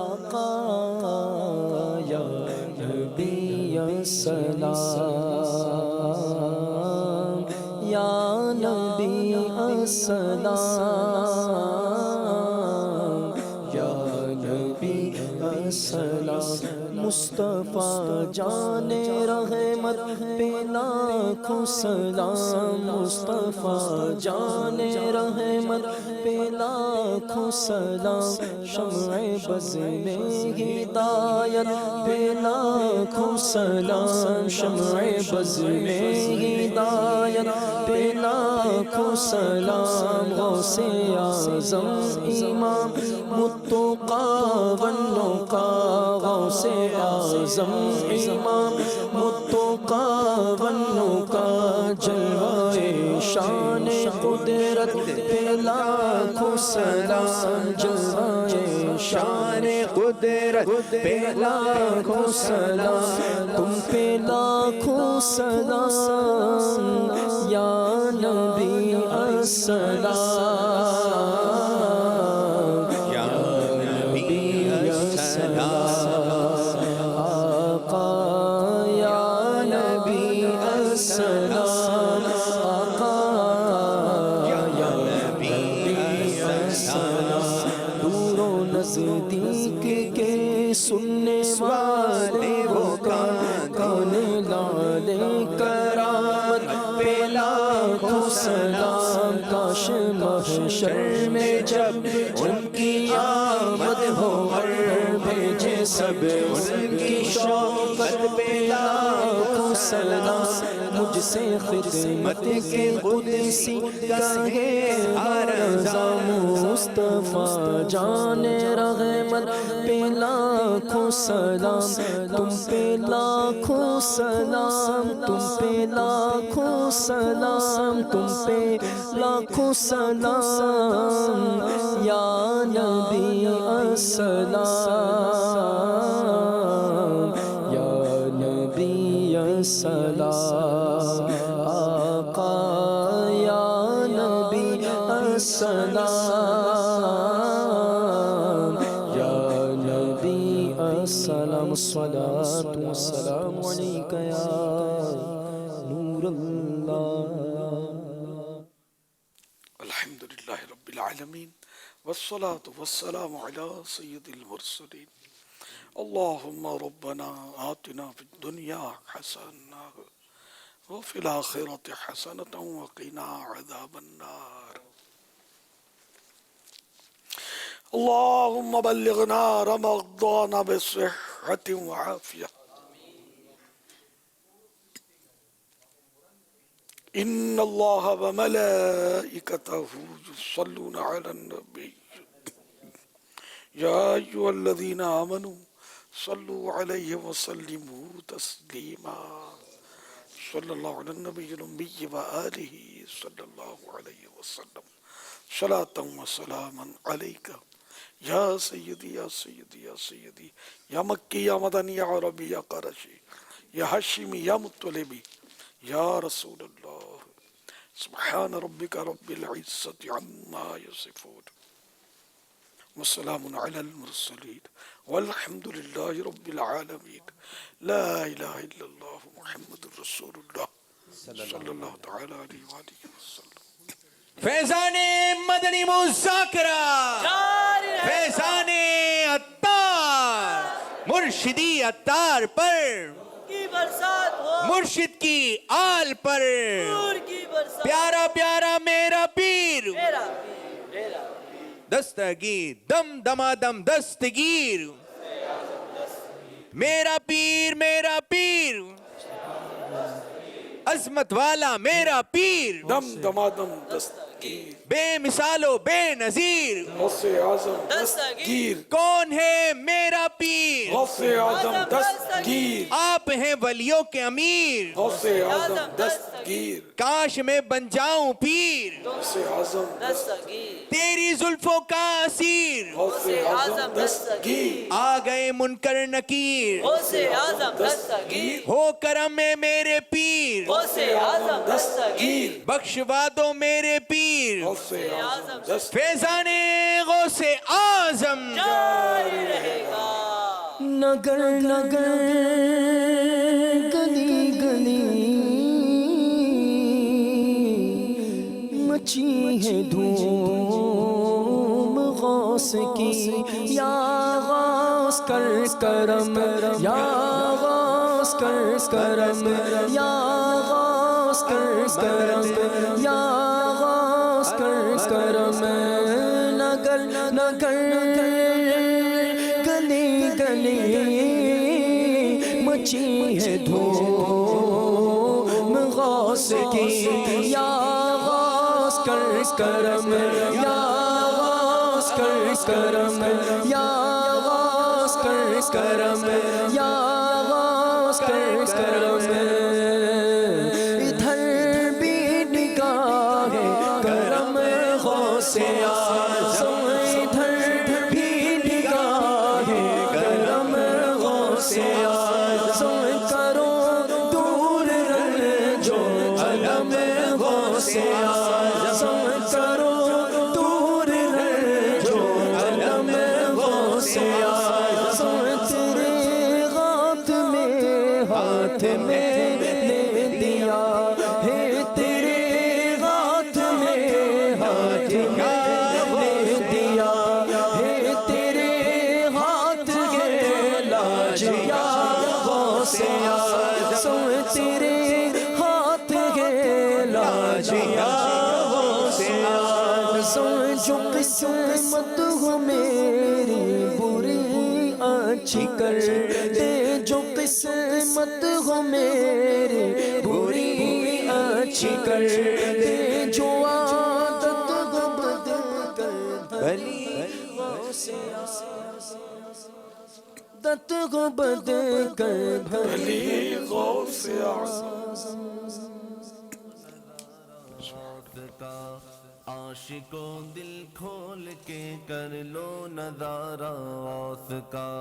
آقا یا نبی السلام یا نبی السلام یا نبی السلام مصطفیٰ جان رحمت پہ لاکھوں سلام مصطفیٰ جان رحمت پہ لاکھوں سلام شمع بز میں ہدایت پہ لاکھوں سلام شمع بز میں ہدایت پہ لاکھوں سلام غوث اعظم امام متقی والنقی غوث اعظم امام متقی والنقی جلوہ شان قدرت پہ لاکھوں سلام جلوہ شان قدرت پہ لاکھوں سلام تم پہ لاکھوں سلام یا نبی السلام یا نبی السلام آقا یا نبی السلام آقا یا نبی السلام دور و نزدیک کے سننے والے وہ کان لالے کرامت پہ لاکھوں سلام کاش محشر میں جب ان کی آمد ہو اور بھیجے سب ان کی شوقت پہ لاکھوں سلام مجھ سے خدمت کے قدسی کہے رضا مصطفیٰ جان رحمت پہ لاکھوں سلام تم پہ لاکھوں سلام تم پہ لاکھوں سلام تم پہ لاکھوں سلام یا نبی السلام یا نبی السلام آقا یا نبی السلام یا نبی السلام الصلاة والسلام علیک یا نور اللہ. الحمد للہ رب العالمین والصلاة والسلام علی سید المرسلین. اللہم ربنا آتنا فی الدنیا حسنہ وفی الآخرة حسنة وقنا عذاب النار. اللہم بلغنا رمضان بصحة وعافیہ. ان اللہ وملائکتہ یصلون علی النبی یا ایھا الذین آمنوا صلوا علیہ وسلموا تسلیما صلی اللہ علی النبی الأمی وآلہ صلی اللہ علیہ وسلم صلاۃ و سلاما علیک یا سیدی یا سیدی یا سیدی یا مکی یا مدنی یا عربی یا قرشی یا ہاشمی یا مطلبی یا رسول اللہ. سبحان ربک رب العزت عما یصفون وسلام علی المرسلین والحمد للہ رب العالمین. لا الہ الا اللہ محمد رسول اللہ صلی اللہ تعالی علیہ وآلہ وسلم. فیضان مدنی مذاکرہ، فیضان عطار، مرشدی عطار پر، مرشد کی آل پر، پیارا پیارا میرا پیر، دستگیر دم دمادم دستگیر، میرا پیر میرا پیر، عظمت والا میرا پیر، دم دمادم دستگیر، بے مثال و بے نظیر، غوث اعظم دستگیر. کون ہے میرا پیر؟ غوث اعظم دستگیر. آپ ہیں ولیوں کے امیر، غوث اعظم دستگیر. کاش میں بن جاؤں پیر، غوث اعظم دستگیر. تیری زلفوں کا اسیر، غوث اعظم دستگیر. آ گئے منکر نکیر، غوث اعظم دستگیر. ہو کرم میں میرے پیر، غوث اعظم دستگیر. بخشوا دو میرے پیر، غوث اعظم دستگیر. فیضان غوث اعظم. جاری رہے گا. نگر نگر گلی گلی مچی ہے دھوم غوث کی، یا غوث کر کرم، یا غوث کر کرم، یا غوث کر کرم، یا غوث کر کرم. نگر نگر گلی گلی مچی ہے دھوم غوث کی، یا غوث کر کرم، یا غوث کر کرم، یا غوث کر کرم، یا غوث کر کرم. ادھر بھی نگاہ کرم غوث اعظم، ادھر بھی نگاہ کرم غوث اعظم. کرو دور رنجو علم غوث اعظم، کرو دور رنجو علم غوث اعظم. تیرے ہاتھ میں لے دیا ہے، تیرے ہاتھ میں ہاتھ لے دیا ہے، تیرے ہاتھ کے لاج یا غوث اعظم، تیرے ہاتھ کے لاج یا غوث اعظم. جو قسمت ہو میری بری اچھی کر دے، جو قسمت ہو میری بری اچھی کر دے، جو عادت ہو بدل کر بھلی غوث عادت کو بدل کر بھلی غوث اعظم. عاشقوں دل کھول کے کر لو نظارہ غوث کا،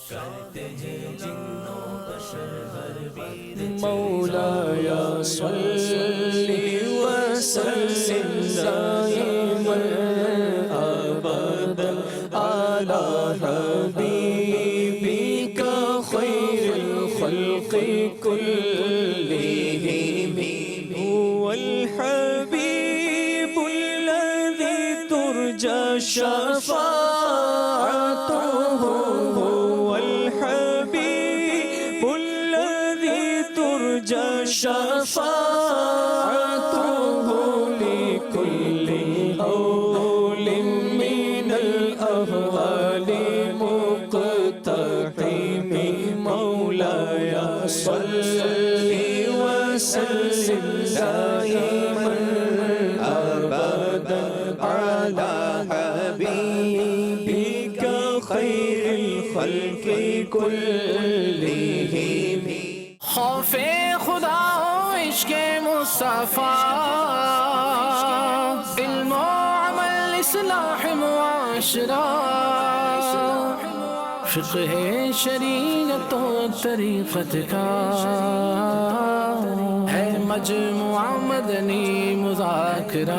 کرتے ہیں جنوں بشر ہر ویر. مولایا صلی وسلم دائما ابدا علی حبیبک خیر الخلق کلہم. هو الحبیب الذی ترجى شفاعته، هو الحبيب الذي ترجى شفاعته لكل هول من الأهوال مقتحم. مولاي صل وسلم دائما أبدا على حبيبك خير الخلق كلهم. خوف خدا و عشق مصطفیٰ، علم و عمل اصلاح معاشرہ، فقہ شریعت و طریقت کا ہے مجموعہ مدنی مذاکرہ،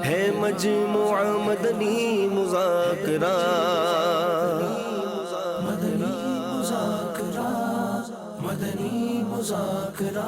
ہے مجموعہ مدنی مذاکرہ، مدنی مذاکرہ، مدنی مذاکرہ.